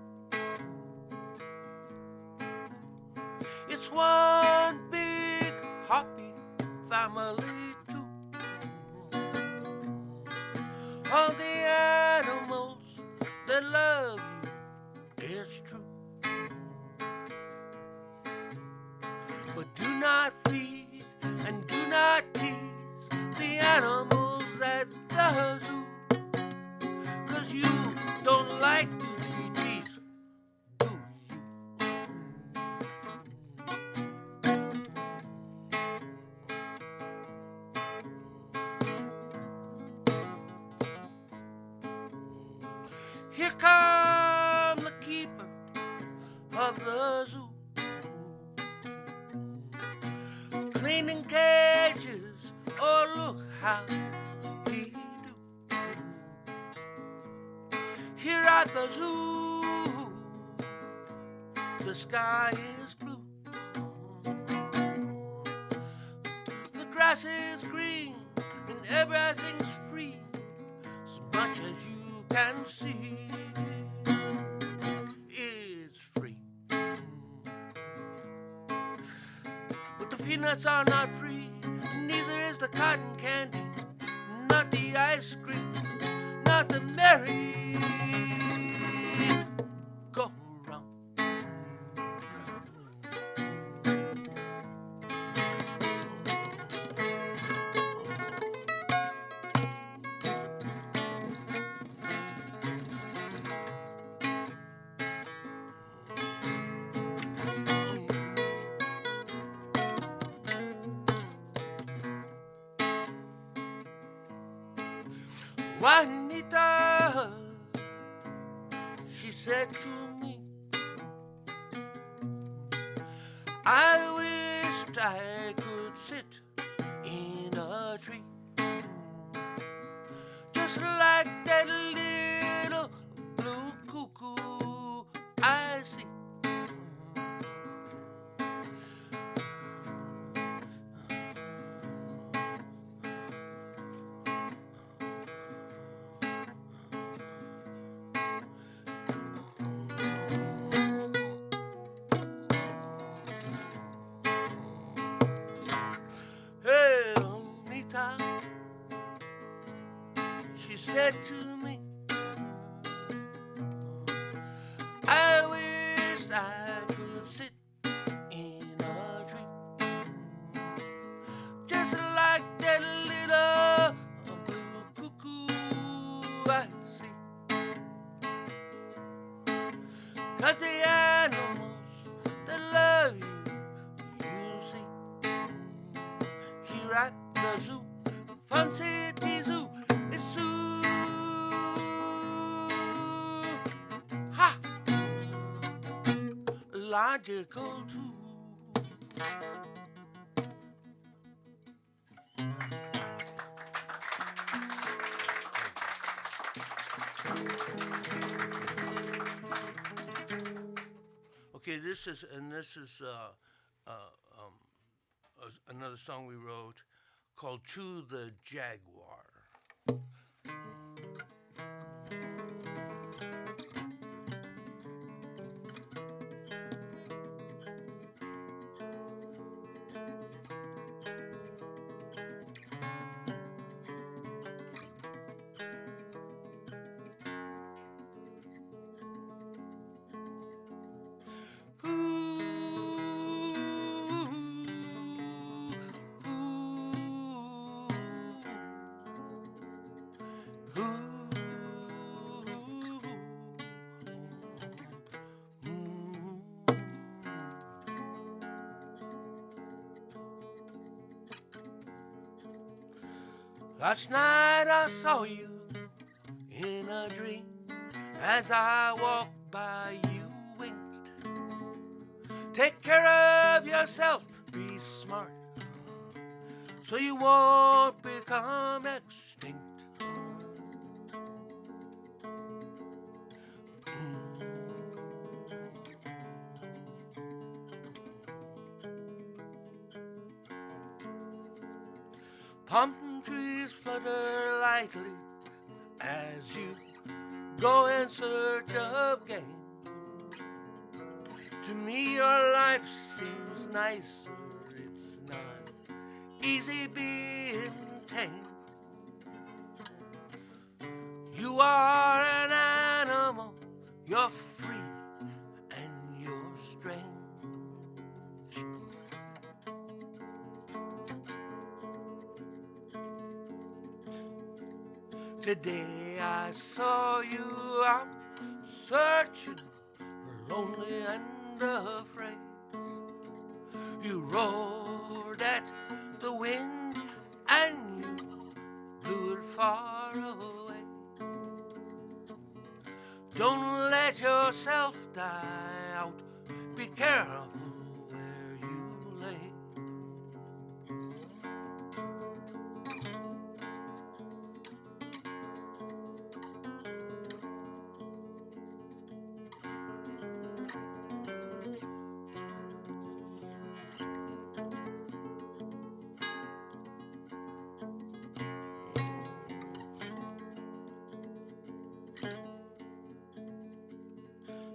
It's one big happy family too. All the animals that love you, it's true. But do not feed and do not tease the animals at the zoo, 'cause you don't like to be teased, do you? Here come the keeper of the zoo, cleaning cages, oh look how he do. Here at the zoo, the sky is blue, the grass is green, and everything's free, as much as you can see. It's free. But the peanuts are not free, neither is the cotton candy, not the ice cream, not the merry go round. Juanita, she said to me, I wished I could sit in a tree, just like that little blue cuckoo I see. Hey, Anita, she said to me, I wished I could sit in a tree, just like that little blue cuckoo I see. 'Cause the animals that love you, you see. Tizu, Isu. Ha! Logical too. Okay, this is another song we wrote called "To the Jaguar." Last night I saw you in a dream. As I walked by, you winked. Take care of yourself, be smart, so you won't become extinct. Palm trees flutter lightly as you go in search of game. To me your life seems nicer, it's not easy being tame. You are an animal, you're free and you're strange. Today I saw you out searching, lonely and afraid. You roared at the wind and you blew it far away. Don't let yourself die out, be careful where you lay.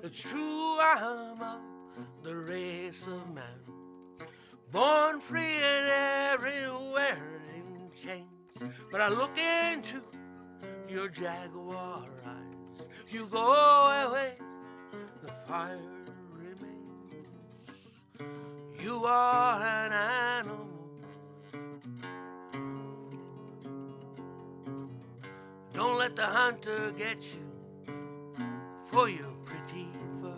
It's true I'm of the race of man, born free and everywhere in chains. But I look into your jaguar eyes, you go away, the fire remains. You are an animal, don't let the hunter get you for your pretty fur.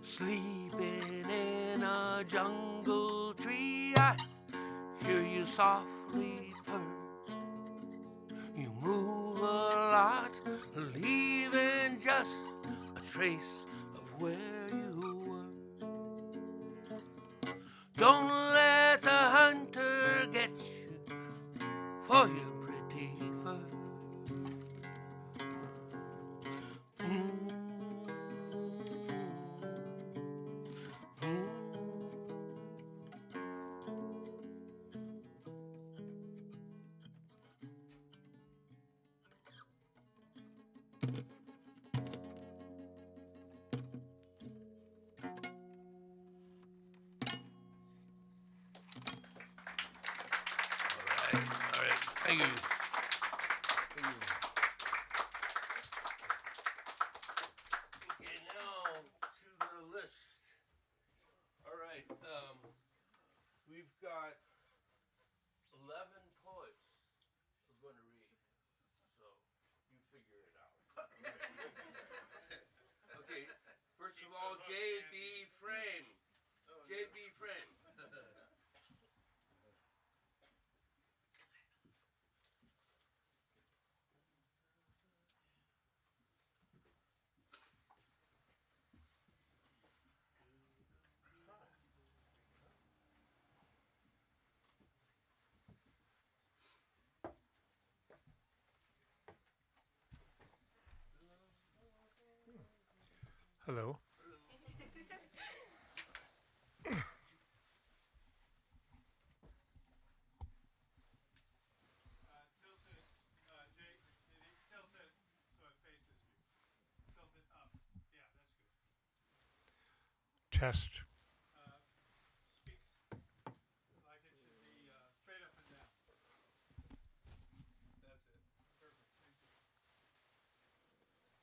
Sleeping in a jungle tree, I hear you softly purr. You move a lot, leaving just a trace of where you were. Don't let the hunter get you for your pretty fur. All right, thank you. Okay, now to the list. All right, we've got a J.B. Frame. J.B. Frame. Hello. Tilt it, Jake, tilt it so it faces you. Tilt it up. Yeah, that's good. Test. Speak like it should be straight up and down. That's it. Perfect.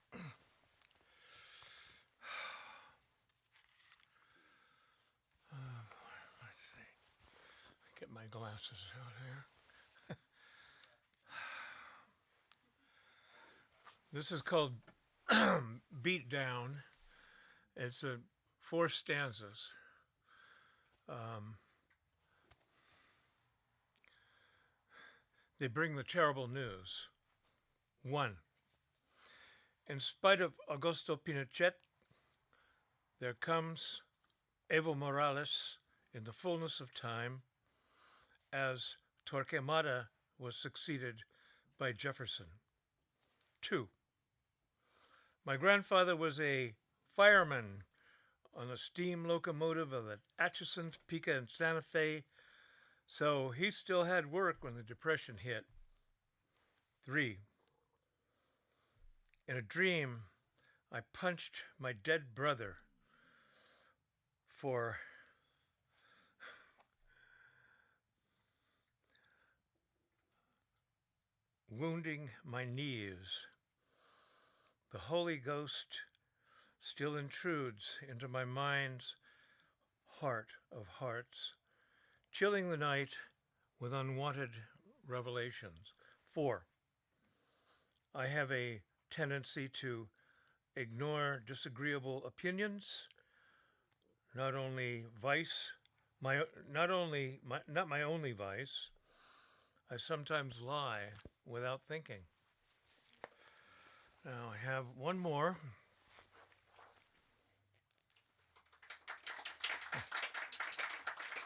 Thank you. Let's see. Get my glasses out here. This is called Beat Down. It's 4 stanzas. They bring the terrible news. 1. In spite of Augusto Pinochet, there comes Evo Morales in the fullness of time, as Torquemada was succeeded by Jefferson. 2. My grandfather was a fireman on the steam locomotive of the Atchison, Topeka, and Santa Fe, so he still had work when the Depression hit. 3. In a dream, I punched my dead brother for wounding my knees. The Holy Ghost still intrudes into my mind's heart of hearts, chilling the night with unwanted revelations. 4. I have a tendency to ignore disagreeable opinions, not my only vice. I sometimes lie without thinking. Now I have one more.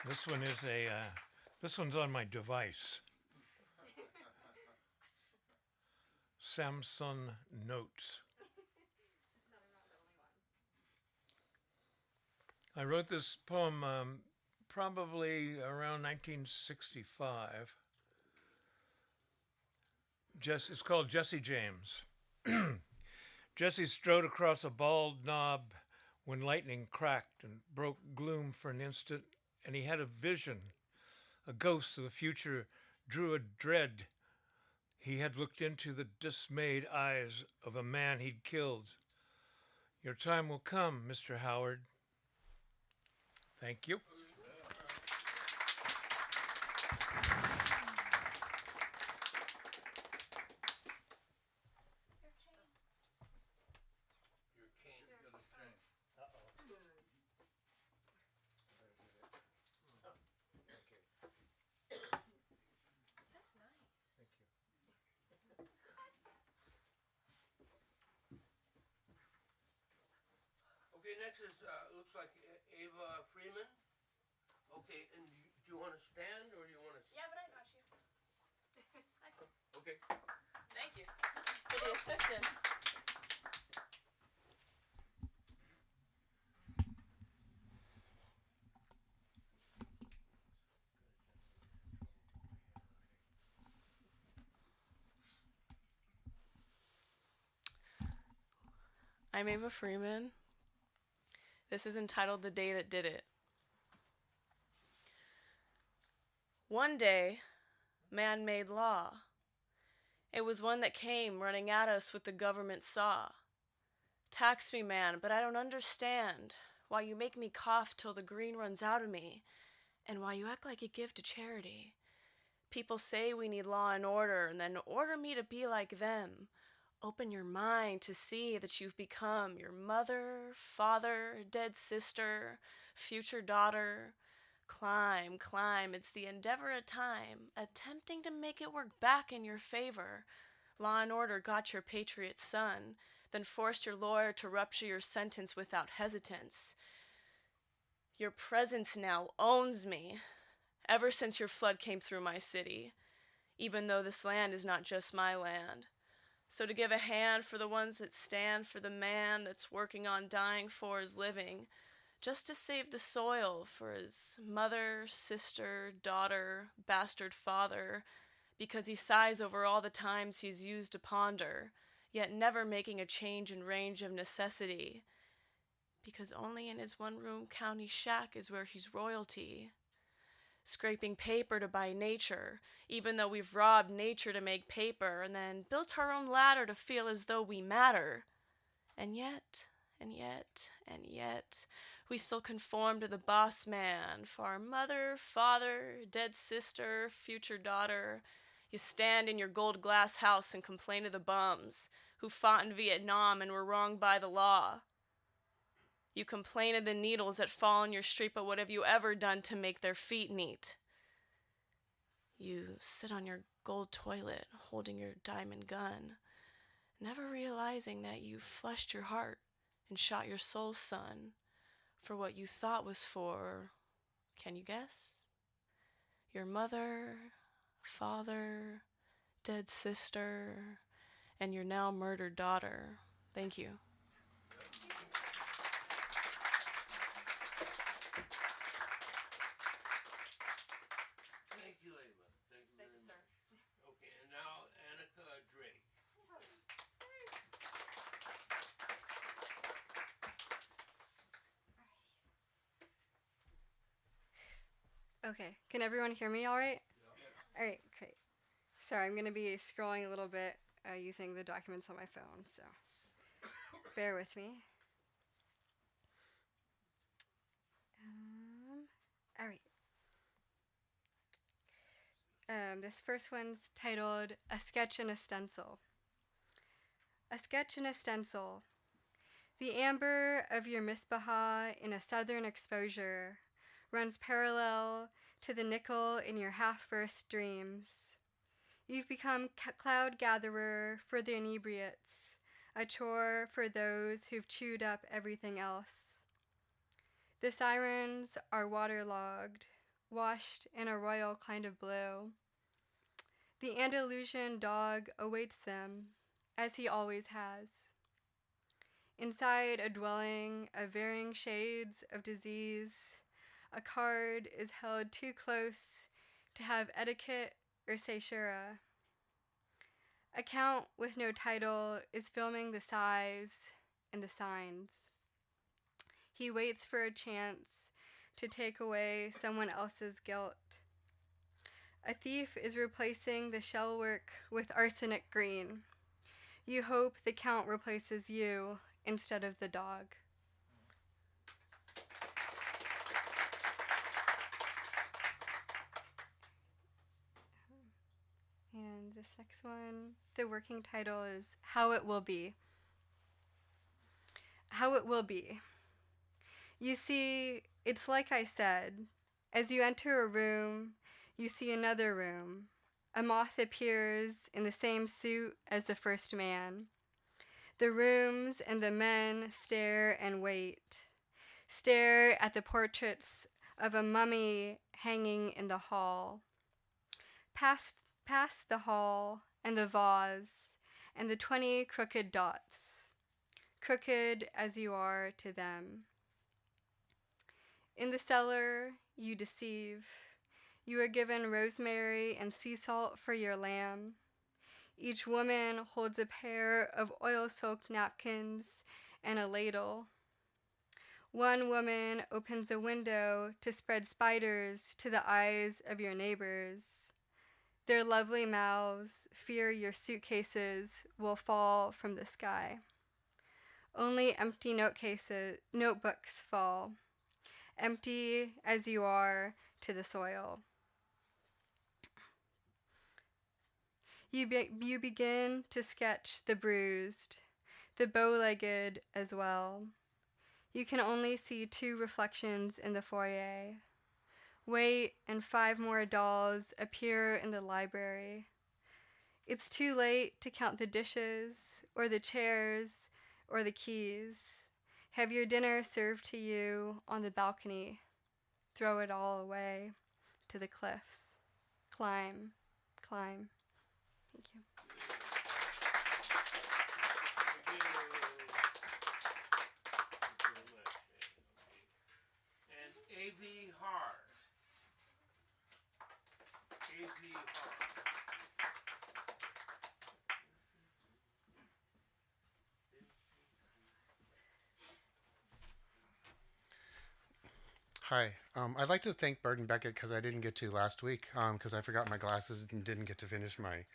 This one's on my device. Samsung Notes. I wrote this poem probably around 1965. It's called Jesse James. Jesse strode across a bald knob when lightning cracked and broke gloom for an instant, and he had a vision. A ghost of the future drew a dread. He had looked into the dismayed eyes of a man he'd killed. Your time will come, Mr. Howard. Thank you. Okay, next is, looks like Ava Freeman. Okay, and do you want to stand or do you want to? Yeah, but I got you. Okay. Thank you for the assistance. I'm Ava Freeman. This is entitled The Day That Did It. One day, man made law. It was one that came running at us with the government saw. Tax me, man, but I don't understand why you make me cough till the green runs out of me, and why you act like you give to charity. People say we need law and order, and then order me to be like them. Open your mind to see that you've become your mother, father, dead sister, future daughter. Climb, climb, it's the endeavor of time, attempting to make it work back in your favor. Law and order got your patriot son, then forced your lawyer to rupture your sentence without hesitance. Your presence now owns me, ever since your flood came through my city, even though this land is not just my land. So to give a hand for the ones that stand for the man that's working on dying for his living, just to save the soil for his mother, sister, daughter, bastard father, because he sighs over all the times he's used to ponder, yet never making a change in range of necessity, because only in his one-room county shack is where he's royalty. Scraping paper to buy nature, even though we've robbed nature to make paper and then built our own ladder to feel as though we matter. And yet, we still conform to the boss man for our mother, father, dead sister, future daughter. You stand in your gold glass house and complain to the bums who fought in Vietnam and were wronged by the law. You complain of the needles that fall in your street, but what have you ever done to make their feet neat? You sit on your gold toilet holding your diamond gun, never realizing that you flushed your heart and shot your soul, son, for what you thought was for, can you guess? Your mother, father, dead sister, and your now murdered daughter. Thank you. Thank you, Ava. Thank you very much. Okay, and now Annika Drake. Okay, can everyone hear me all right? All right, great. Sorry, I'm going to be scrolling a little bit using the documents on my phone, so bear with me. All right. This first one's titled A Sketch and a Stencil. A sketch and a stencil. The amber of your misbaha in a southern exposure runs parallel to the nickel in your half-burst dreams. You've become cloud gatherer for the inebriates, a chore for those who've chewed up everything else. The sirens are waterlogged, washed in a royal kind of blue. The Andalusian dog awaits them, as he always has. Inside a dwelling of varying shades of disease, a card is held too close to have etiquette or seishura. A count with no title is filming the sighs and the signs. He waits for a chance to take away someone else's guilt. A thief is replacing the shellwork with arsenic green. You hope the count replaces you instead of the dog. And this next one, the working title is How It Will Be. How it will be. You see, it's like I said. As you enter a room, you see another room. A moth appears in the same suit as the first man. The rooms and the men stare and wait. Stare at the portraits of a mummy hanging in the hall. Past the hall and the vase and the 20 crooked dots. Crooked as you are to them. In the cellar, you deceive. You are given rosemary and sea salt for your lamb. Each woman holds a pair of oil-soaked napkins and a ladle. One woman opens a window to spread spiders to the eyes of your neighbors. Their lovely mouths fear your suitcases will fall from the sky. Only empty notebooks fall, empty as you are to the soil. You begin to sketch the bruised, the bow-legged as well. You can only see 2 reflections in the foyer. Wait, and 5 more dolls appear in the library. It's too late to count the dishes, or the chairs, or the keys. Have your dinner served to you on the balcony. Throw it all away to the cliffs. Climb, climb. Thank you. And A.B. Har. A.B. Har. Hi. I'd like to thank Bird and Beckett because I didn't get to last week because I forgot my glasses and didn't get to finish my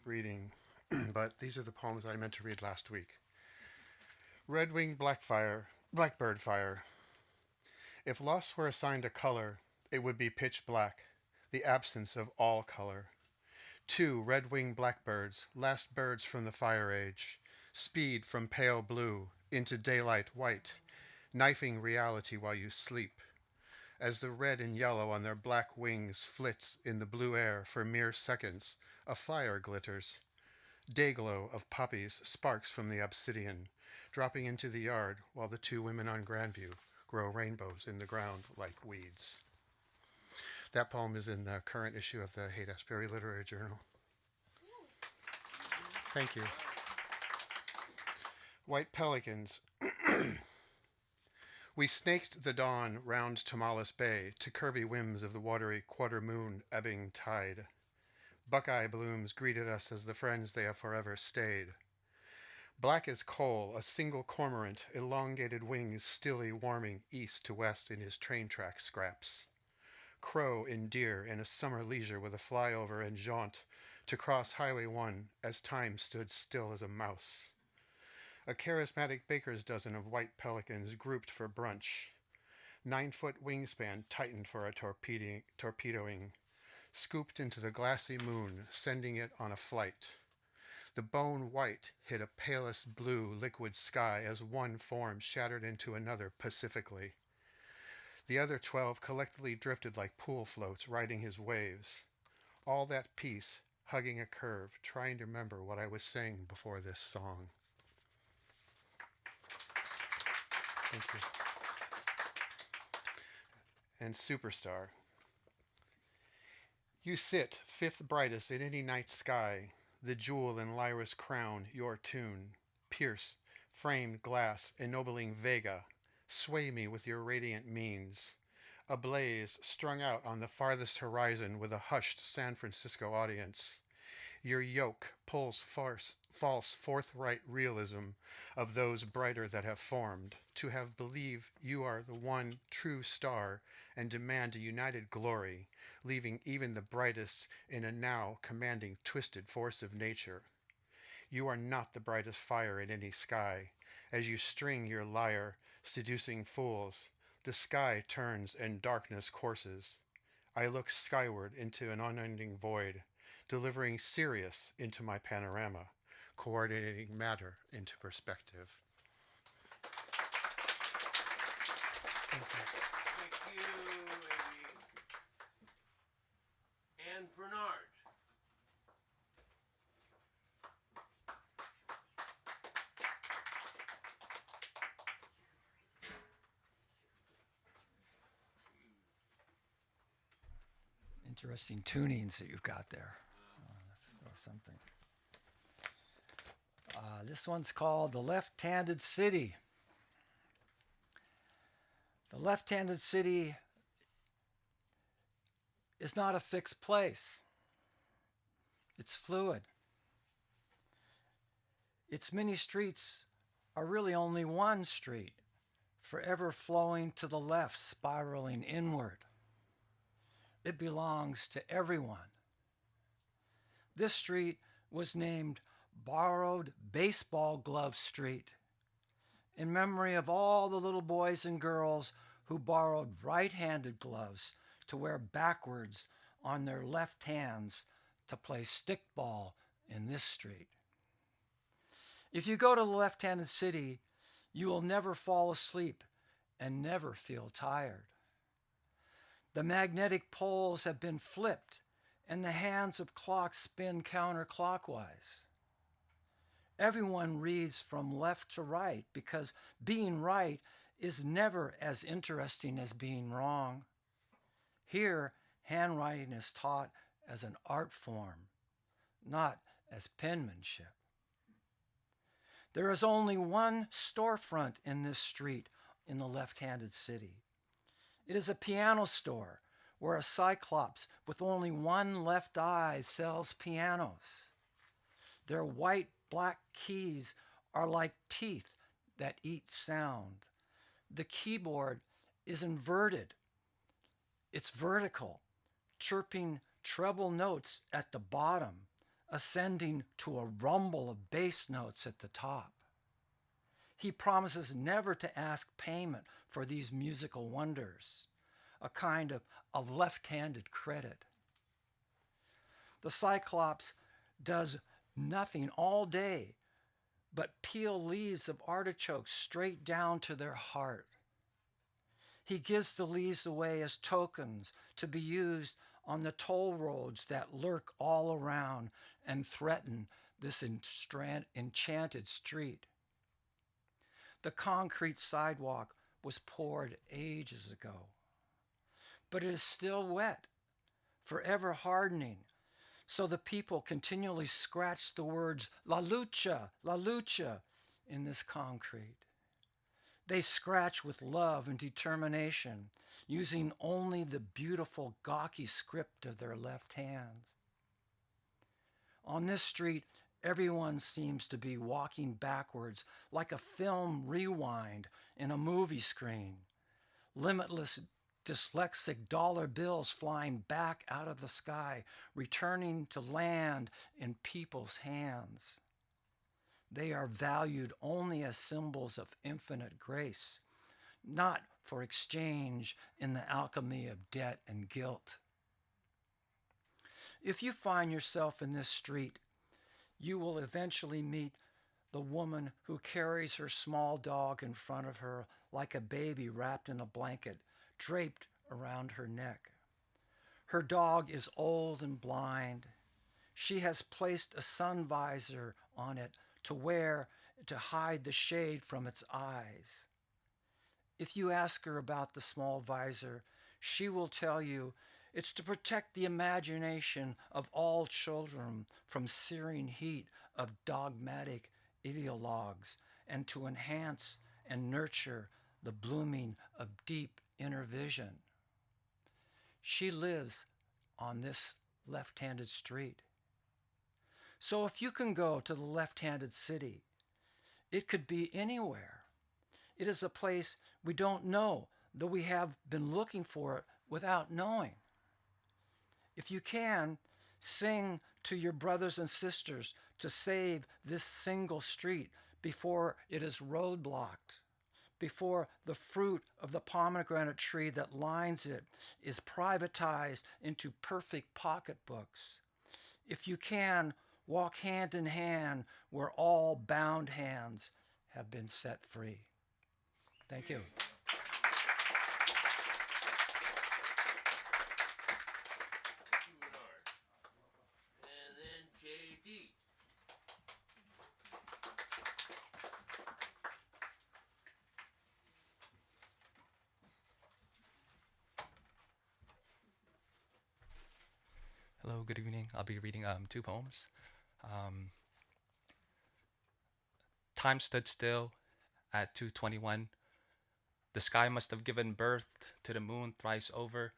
reading. But these are the poems I meant to read last week. Red-winged blackbird fire. If loss were assigned a color, it would be pitch black, the absence of all color. 2 red-winged blackbirds, last birds from the fire age, speed from pale blue into daylight white, knifing reality while you sleep. As the red and yellow on their black wings flits in the blue air for mere seconds, a fire glitters. Dayglow of poppies sparks from the obsidian, dropping into the yard while the 2 women on Grandview grow rainbows in the ground like weeds. That poem is in the current issue of the Haight-Ashbury Literary Journal. Thank you. White pelicans. We snaked the dawn round Tomales Bay to curvy whims of the watery quarter moon ebbing tide. Buckeye blooms greeted us as the friends they have forever stayed. Black as coal, a single cormorant, elongated wings stilly warming east to west in his train track scraps. Crow and deer in a summer leisure with a flyover and jaunt to cross Highway 1 as time stood still as a mouse. A charismatic baker's dozen of white pelicans grouped for brunch. 9-foot wingspan tightened for a torpedoing, scooped into the glassy moon, sending it on a flight. The bone white hit a palest blue liquid sky as one form shattered into another pacifically. The other 12 collectively drifted like pool floats riding his waves. All that peace, hugging a curve, trying to remember what I was saying before this song. Thank you. And Superstar. You sit, 5th brightest in any night sky, the jewel in Lyra's crown, your tune. Pierce, framed glass, ennobling Vega, sway me with your radiant means. A blaze strung out on the farthest horizon with a hushed San Francisco audience. Your yoke pulls false forthright realism of those brighter that have formed, to have believed you are the one true star and demand a united glory, leaving even the brightest in a now commanding twisted force of nature. You are not the brightest fire in any sky. As you string your lyre, seducing fools, the sky turns and darkness courses. I look skyward into an unending void, delivering Sirius into my panorama, coordinating matter into perspective. Thank you, Amy. And Bernard. Interesting tunings that you've got there. That's something. This one's called The Left-Handed City. The left-handed city is not a fixed place. It's fluid. Its many streets are really only one street, forever flowing to the left, spiraling inward. It belongs to everyone. This street was named Borrowed Baseball Glove Street in memory of all the little boys and girls who borrowed right-handed gloves to wear backwards on their left hands to play stickball in this street. If you go to the left-handed city, you will never fall asleep and never feel tired. The magnetic poles have been flipped and the hands of clocks spin counterclockwise. Everyone reads from left to right because being right is never as interesting as being wrong. Here, handwriting is taught as an art form, not as penmanship. There is only one storefront in this street in the left-handed city. It is a piano store where a cyclops with only one left eye sells pianos. Their white-black keys are like teeth that eat sound. The keyboard is inverted. It's vertical, chirping treble notes at the bottom, ascending to a rumble of bass notes at the top. He promises never to ask payment for these musical wonders, a kind of left-handed credit. The Cyclops does nothing all day but peel leaves of artichokes straight down to their heart. He gives the leaves away as tokens to be used on the toll roads that lurk all around and threaten this enchanted street. The concrete sidewalk was poured ages ago, but it is still wet, forever hardening, so the people continually scratch the words La lucha in this concrete. They scratch with love and determination, using only the beautiful gawky script of their left hands. On this street, everyone seems to be walking backwards like a film rewind in a movie screen. Limitless dyslexic dollar bills flying back out of the sky, returning to land in people's hands. They are valued only as symbols of infinite grace, not for exchange in the alchemy of debt and guilt. If you find yourself in this street, you will eventually meet the woman who carries her small dog in front of her like a baby wrapped in a blanket, draped around her neck. Her dog is old and blind. She has placed a sun visor on it to wear to hide the shade from its eyes. If you ask her about the small visor, she will tell you it's to protect the imagination of all children from searing heat of dogmatic ideologues and to enhance and nurture the blooming of deep inner vision. She lives on this left-handed street. So if you can go to the left-handed city, it could be anywhere. It is a place we don't know, though we have been looking for it without knowing. If you can, sing to your brothers and sisters to save this single street before it is roadblocked, before the fruit of the pomegranate tree that lines it is privatized into perfect pocketbooks. If you can, walk hand in hand where all bound hands have been set free. Thank you. And then JD. Hello, good evening. I'll be reading two poems. Time stood still at 2:21. The sky must have given birth to the moon thrice over,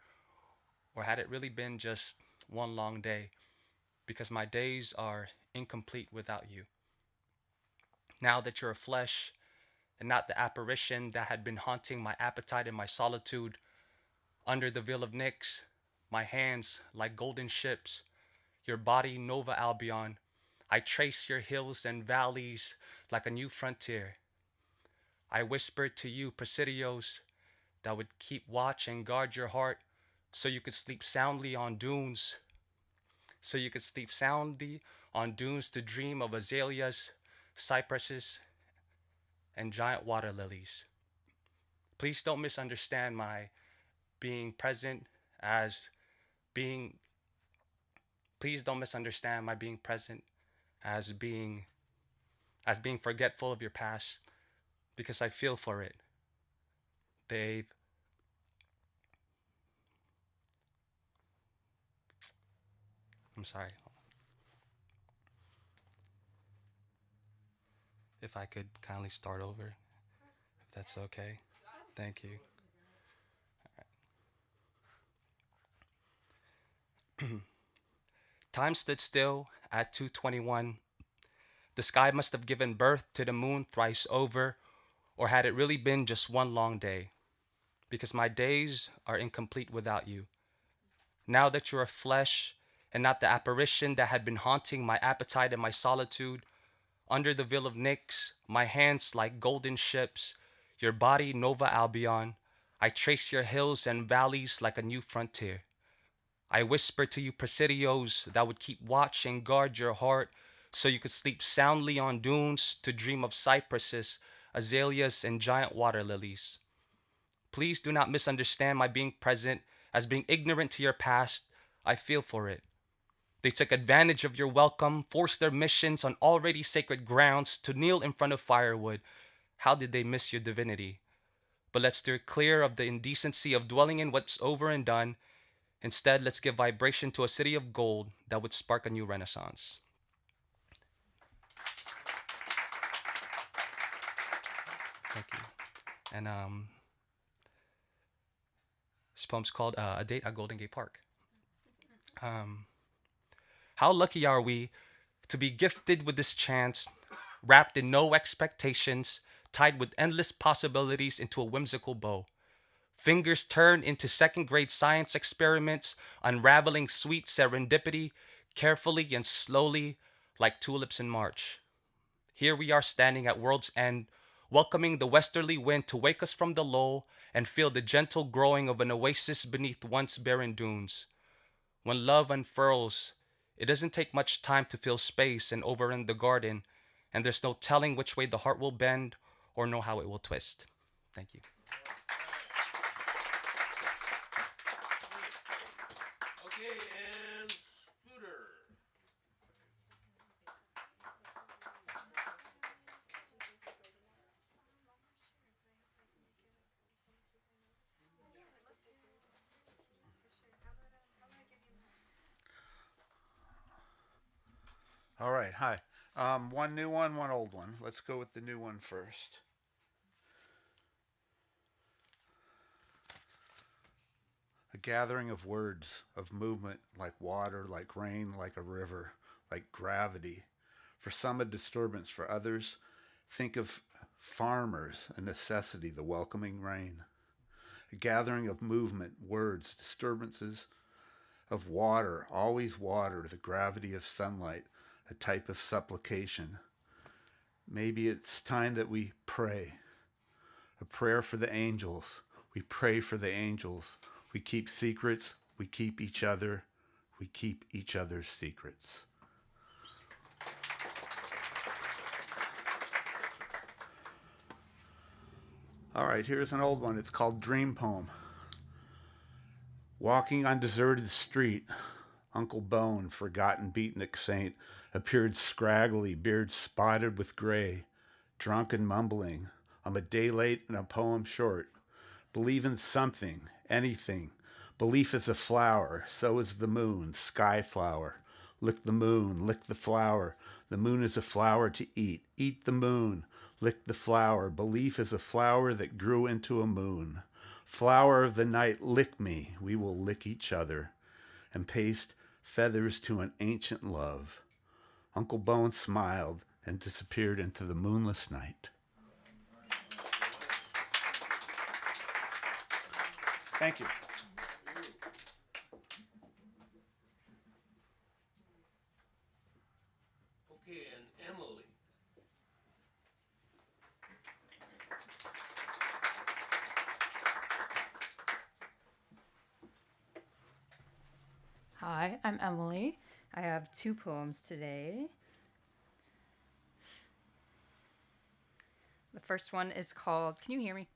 or had it really been just one long day? Because my days are incomplete without you. Now that you're a flesh and not the apparition that had been haunting my appetite and my solitude, under the veil of Nyx, my hands like golden ships, your body Nova Albion, I trace your hills and valleys like a new frontier. I whispered to you presidios that would keep watch and guard your heart so you could sleep soundly on dunes, so you could sleep soundly on dunes to dream of azaleas, cypresses, and giant water lilies. Please don't misunderstand my being present as being please don't misunderstand my being present as being forgetful of your past, because I feel for it. They've I'm sorry. If I could kindly start over, if that's okay. Thank you. Time stood still at 2:21. The sky must have given birth to the moon thrice over, or had it really been just one long day? Because my days are incomplete without you. Now that you are flesh and not the apparition that had been haunting my appetite and my solitude, under the veil of Nyx, my hands like golden ships, your body Nova Albion, I trace your hills and valleys like a new frontier. I whisper to you presidios that would keep watch and guard your heart so you could sleep soundly on dunes to dream of cypresses, azaleas, and giant water lilies. Please do not misunderstand my being present as being ignorant to your past. I feel for it. They took advantage of your welcome, forced their missions on already sacred grounds to kneel in front of firewood. How did they miss your divinity? But let's steer clear of the indecency of dwelling in what's over and done. Instead, let's give vibration to a city of gold that would spark a new renaissance. Thank you. And this poem's called A Date at Golden Gate Park. How lucky are we to be gifted with this chance, wrapped in no expectations, tied with endless possibilities into a whimsical bow. Fingers turned into second grade science experiments, unraveling sweet serendipity, carefully and slowly, like tulips in March. Here we are standing at world's end, welcoming the westerly wind to wake us from the lull and feel the gentle growing of an oasis beneath once barren dunes. When love unfurls, it doesn't take much time to fill space and overrun the garden, and there's no telling which way the heart will bend or know how it will twist. Thank you. Okay, and Scooter. All right, hi. One new one, one old one. Let's go with the new one first. A gathering of words, of movement, like water, like rain, like a river, like gravity. For some, a disturbance. For others, think of farmers, a necessity, the welcoming rain. A gathering of movement, words, disturbances of water, always water, the gravity of sunlight, a type of supplication. Maybe it's time that we pray. A prayer for the angels. We pray for the angels. We keep secrets. We keep each other. We keep each other's secrets. All right, here's an old one. It's called Dream Poem. Walking on deserted street, Uncle Bone, forgotten beatnik saint, appeared scraggly, beard spotted with gray, drunk and mumbling. I'm a day late and a poem short. Believe in something, anything. Belief is a flower, so is the moon, sky flower. Lick the moon, lick the flower. The moon is a flower to eat. Eat the moon, lick the flower. Belief is a flower that grew into a moon. Flower of the night, lick me. We will lick each other and paste feathers to an ancient love. Uncle Bone smiled and disappeared into the moonless night. Thank you. Okay, and Emily. Hi, I'm Emily, I have 2 poems today. The first one is called, can you hear me?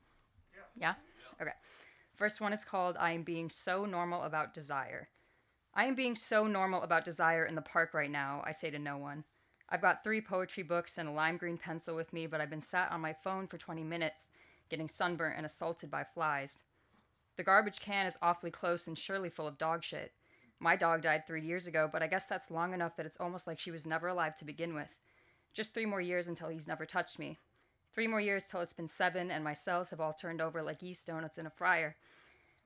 Yeah? Okay. First one is called I Am Being So Normal About Desire. I am being so normal about desire in the park right now, I say to no one. I've got 3 poetry books and a lime green pencil with me, but I've been sat on my phone for 20 minutes, getting sunburnt and assaulted by flies. The garbage can is awfully close and surely full of dog shit. My dog died 3 years ago, but I guess that's long enough that it's almost like she was never alive to begin with. Just 3 more years until he's never touched me. 3 more years till it's been 7 and my cells have all turned over like yeast donuts in a fryer.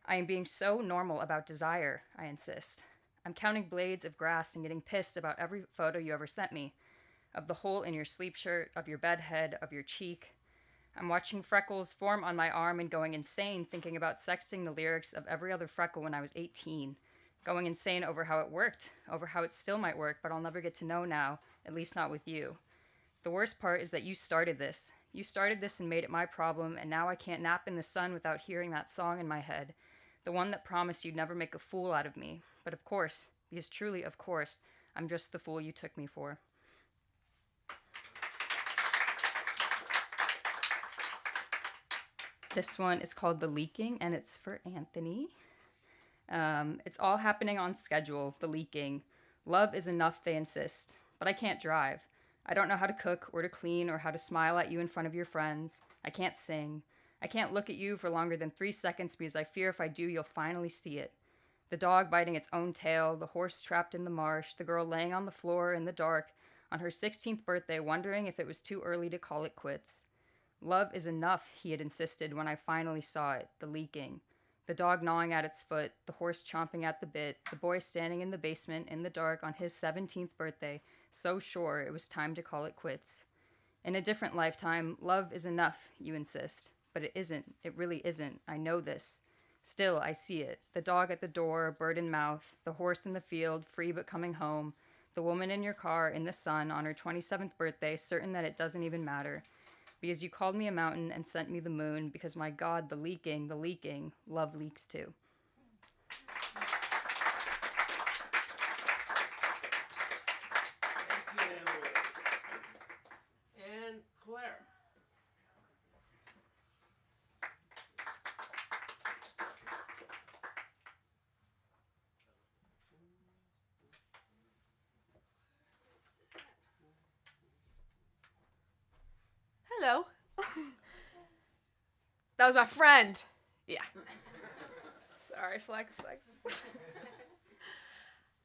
I am being so normal about desire, I insist. I'm counting blades of grass and getting pissed about every photo you ever sent me. Of the hole in your sleep shirt, of your bed head, of your cheek. I'm watching freckles form on my arm and going insane thinking about sexting the lyrics of every other freckle when I was 18. Going insane over how it worked, over how it still might work, but I'll never get to know now, at least not with you. The worst part is that you started this. You started this and made it my problem, and now I can't nap in the sun without hearing that song in my head. The one that promised you'd never make a fool out of me. But of course, because truly, of course, I'm just the fool you took me for. This one is called The Leaking, and it's for Anthony. It's all happening on schedule, the leaking. Love is enough, they insist. But I can't drive. I don't know how to cook or to clean or how to smile at you in front of your friends. I can't sing. I can't look at you for longer than 3 seconds because I fear if I do, you'll finally see it. The dog biting its own tail, the horse trapped in the marsh, the girl laying on the floor in the dark on her 16th birthday wondering if it was too early to call it quits. Love is enough, he had insisted when I finally saw it, the leaking. The dog gnawing at its foot, the horse chomping at the bit, the boy standing in the basement in the dark on his 17th birthday, so sure it was time to call it quits. In a different lifetime, love is enough, you insist. But it isn't. It really isn't. I know this. Still, I see it. The dog at the door, bird in mouth, the horse in the field, free but coming home, the woman in your car in the sun on her 27th birthday, certain that it doesn't even matter. Because you called me a mountain and sent me the moon, because my God, the leaking, love leaks too. Thank you, Emily. And Claire. Hello. That was my friend. Yeah. Sorry, flex.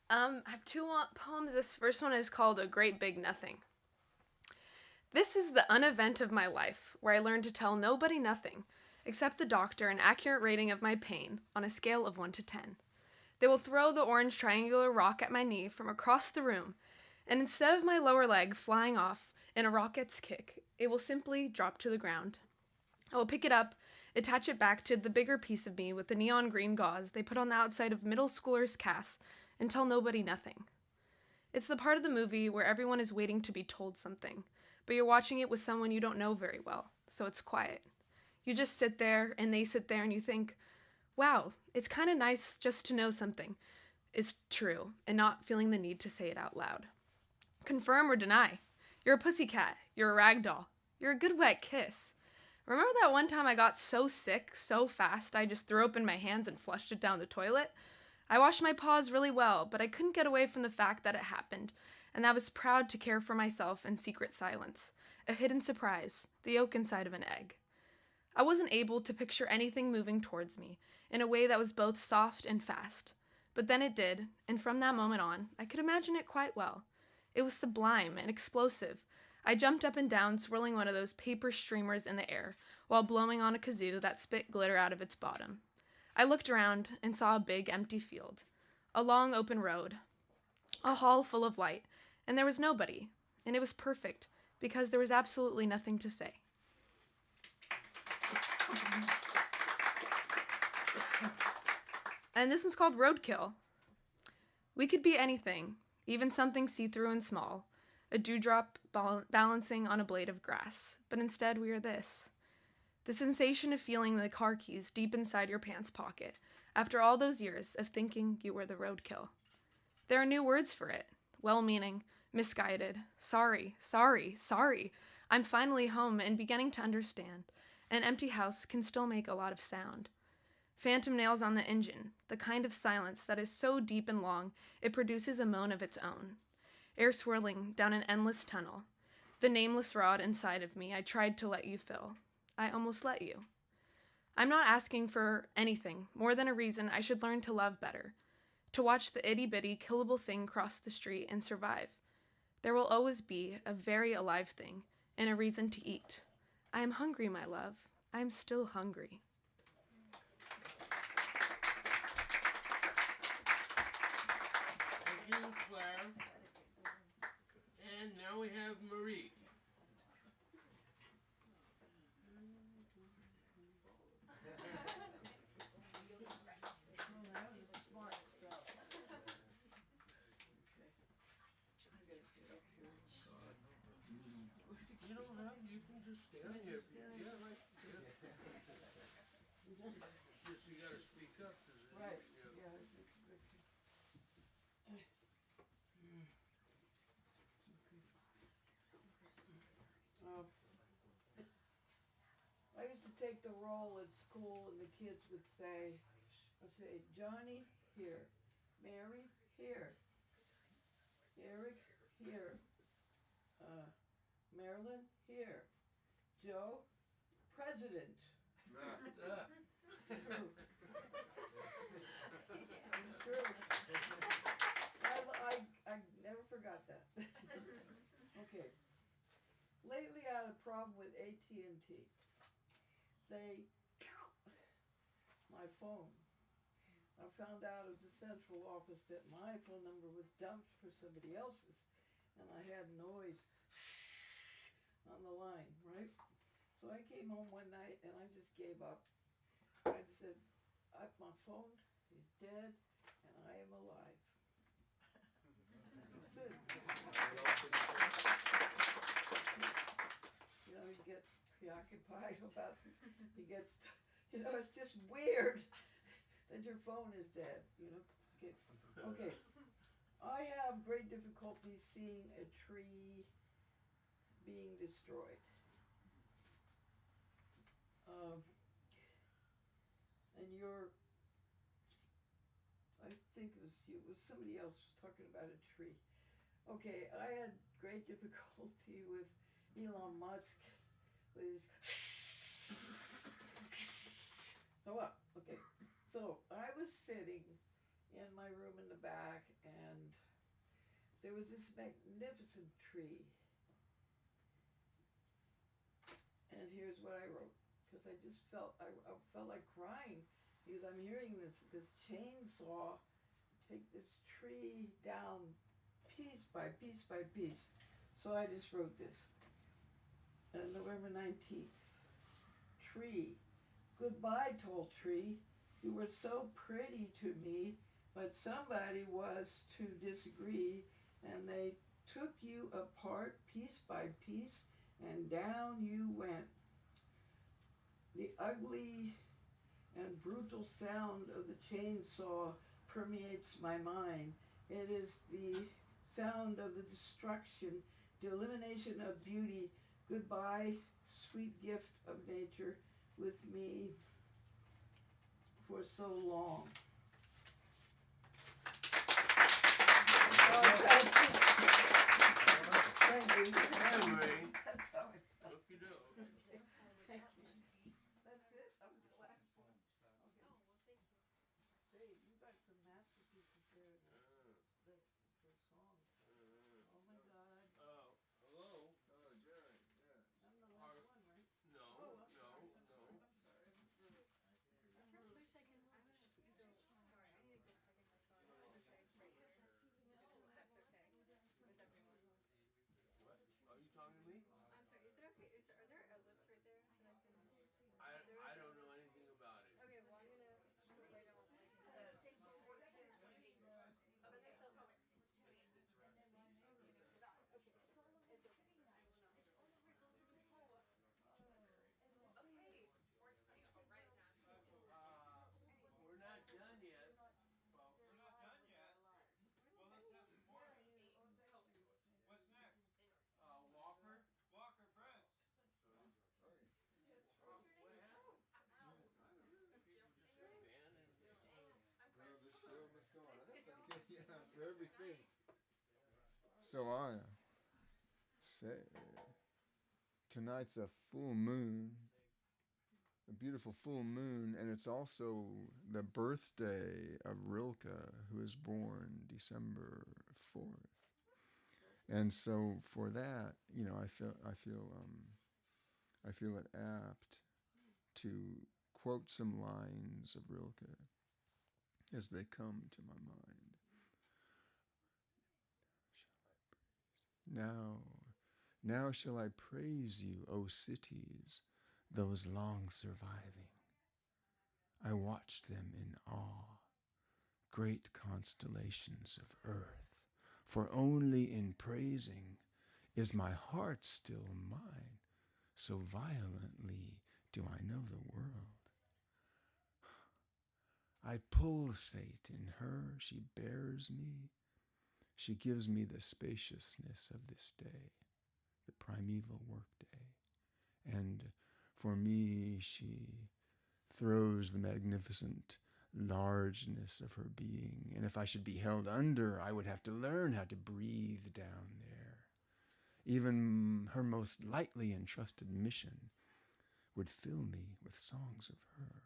I have 2 poems. This first one is called A Great Big Nothing. This is the unevent of my life, where I learned to tell nobody nothing, except the doctor an accurate rating of my pain on a scale of 1 to 10. They will throw the orange triangular rock at my knee from across the room, and instead of my lower leg flying off in a rocket's kick, it will simply drop to the ground. I will pick it up, attach it back to the bigger piece of me with the neon green gauze they put on the outside of middle schoolers' casts, and tell nobody nothing. It's the part of the movie where everyone is waiting to be told something, but you're watching it with someone you don't know very well, so it's quiet. You just sit there, and they sit there, and you think, wow, it's kind of nice just to know something is true, and not feeling the need to say it out loud. Confirm or deny. You're a pussycat. You're a rag doll. You're a good wet kiss. Remember that one time I got so sick, so fast, I just threw open my hands and flushed it down the toilet? I washed my paws really well, but I couldn't get away from the fact that it happened, and I was proud to care for myself in secret silence. A hidden surprise, the yolk inside of an egg. I wasn't able to picture anything moving towards me in a way that was both soft and fast. But then it did, and from that moment on, I could imagine it quite well. It was sublime and explosive. I jumped up and down, swirling one of those paper streamers in the air, while blowing on a kazoo that spit glitter out of its bottom. I looked around and saw a big empty field, a long open road, a hall full of light, and there was nobody, and it was perfect, because there was absolutely nothing to say. And this one's called Roadkill. We could be anything, even something see-through and small, a dewdrop balancing on a blade of grass, but instead we are this. The sensation of feeling the car keys deep inside your pants pocket, after all those years of thinking you were the roadkill. There are new words for it. well meaning, misguided. Sorry, sorry, sorry. I'm finally home and beginning to understand. An empty house can still make a lot of sound. Phantom nails on the engine, the kind of silence that is so deep and long it produces a moan of its own. Air swirling down an endless tunnel. The nameless rod inside of me I tried to let you fill. I almost let you. I'm not asking for anything more than a reason I should learn to love better. To watch the itty-bitty killable thing cross the street and survive. There will always be a very alive thing and a reason to eat. I am hungry, my love. I am still hungry. Thank you, Claire. And now we have Marie. You don't have, you can just stand here. Yeah, right. Just you gotta speak up. Right. Yeah. I used to take the roll at school, and the kids would say, I'd say, Johnny, here. Mary, here. Eric, here. Marilyn, here. Joe, president. It's true. It's true. I never forgot that. Okay. Lately, I had a problem with AT&T. My phone. I found out at the central office that my phone number was dumped for somebody else's, and I had noise on the line, right? So I came home one night and I just gave up. I just said, my phone is dead and I am alive. That's it. You know, you get preoccupied about, it's just weird that your phone is dead, Okay. I have great difficulty seeing a tree being destroyed. And I think it was somebody else talking about a tree. Okay, I had great difficulty with Elon Musk with his okay. So I was sitting in my room in the back, and there was this magnificent tree. And here's what I wrote, because I just felt like crying, because I'm hearing this chainsaw take this tree down piece by piece by piece. So I just wrote this. November 19th. Tree. Goodbye, tall tree. You were so pretty to me, but somebody was to disagree, and they took you apart piece by piece, and down you went. The ugly and brutal sound of the chainsaw permeates my mind. It is the sound of the destruction, the elimination of beauty. Goodbye, sweet gift of nature, with me for so long. Thank you. Marie. That's how it felt. Okie-doke. Okay. Thank you. That's it? That was the last one. Okay. Say, you got some masterpieces there for songs. Oh my God. Hello? Jerry. Yeah. I'm the last one, right? No, Oh, I'm no, sorry. no. I'm sorry. I'm rude. Wait a second. I'm gonna go. Sorry, I need to go plug in my phone. That's okay. That's okay. everything. So I say, tonight's a full moon, a beautiful full moon, and it's also the birthday of Rilke, who was born December 4th. And so for that, I feel it apt to quote some lines of Rilke as they come to my mind. Now shall I praise you, O cities, those long surviving. I watched them in awe, great constellations of earth, for only in praising is my heart still mine, so violently do I know the world. I pulsate in her, she bears me, she gives me the spaciousness of this day, the primeval workday, and for me she throws the magnificent largeness of her being, and if I should be held under, I would have to learn how to breathe down there. Even her most lightly entrusted mission would fill me with songs of her,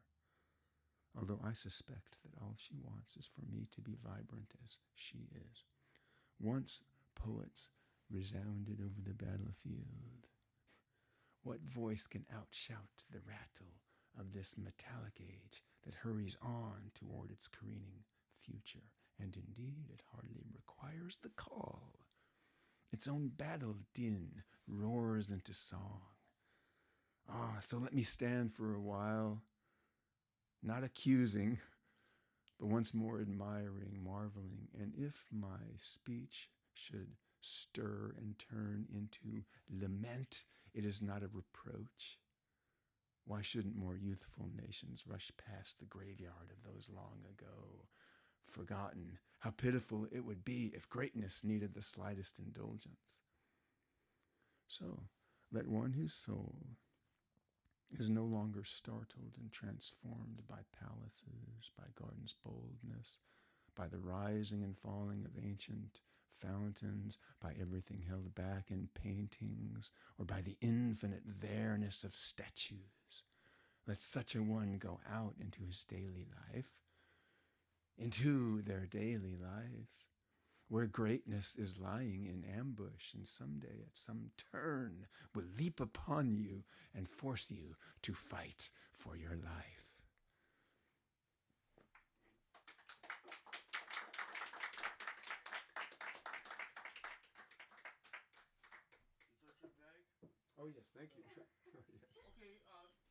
although I suspect that all she wants is for me to be vibrant as she is. Once poets resounded over the battlefield. What voice can outshout the rattle of this metallic age that hurries on toward its careening future? And indeed, it hardly requires the call. Its own battle din roars into song. So let me stand for a while, not accusing, but once more admiring, marveling, and if my speech should stir and turn into lament, it is not a reproach. Why shouldn't more youthful nations rush past the graveyard of those long ago, forgotten? How pitiful it would be if greatness needed the slightest indulgence. So, let one whose soul is no longer startled and transformed by palaces, by gardens' boldness, by the rising and falling of ancient fountains, by everything held back in paintings, or by the infinite there-ness of statues. Let such a one go out into his daily life, into their daily life, where greatness is lying in ambush, and someday at some turn will leap upon you and force you to fight for your life. Oh, yes, thank you. Oh, yes. Okay,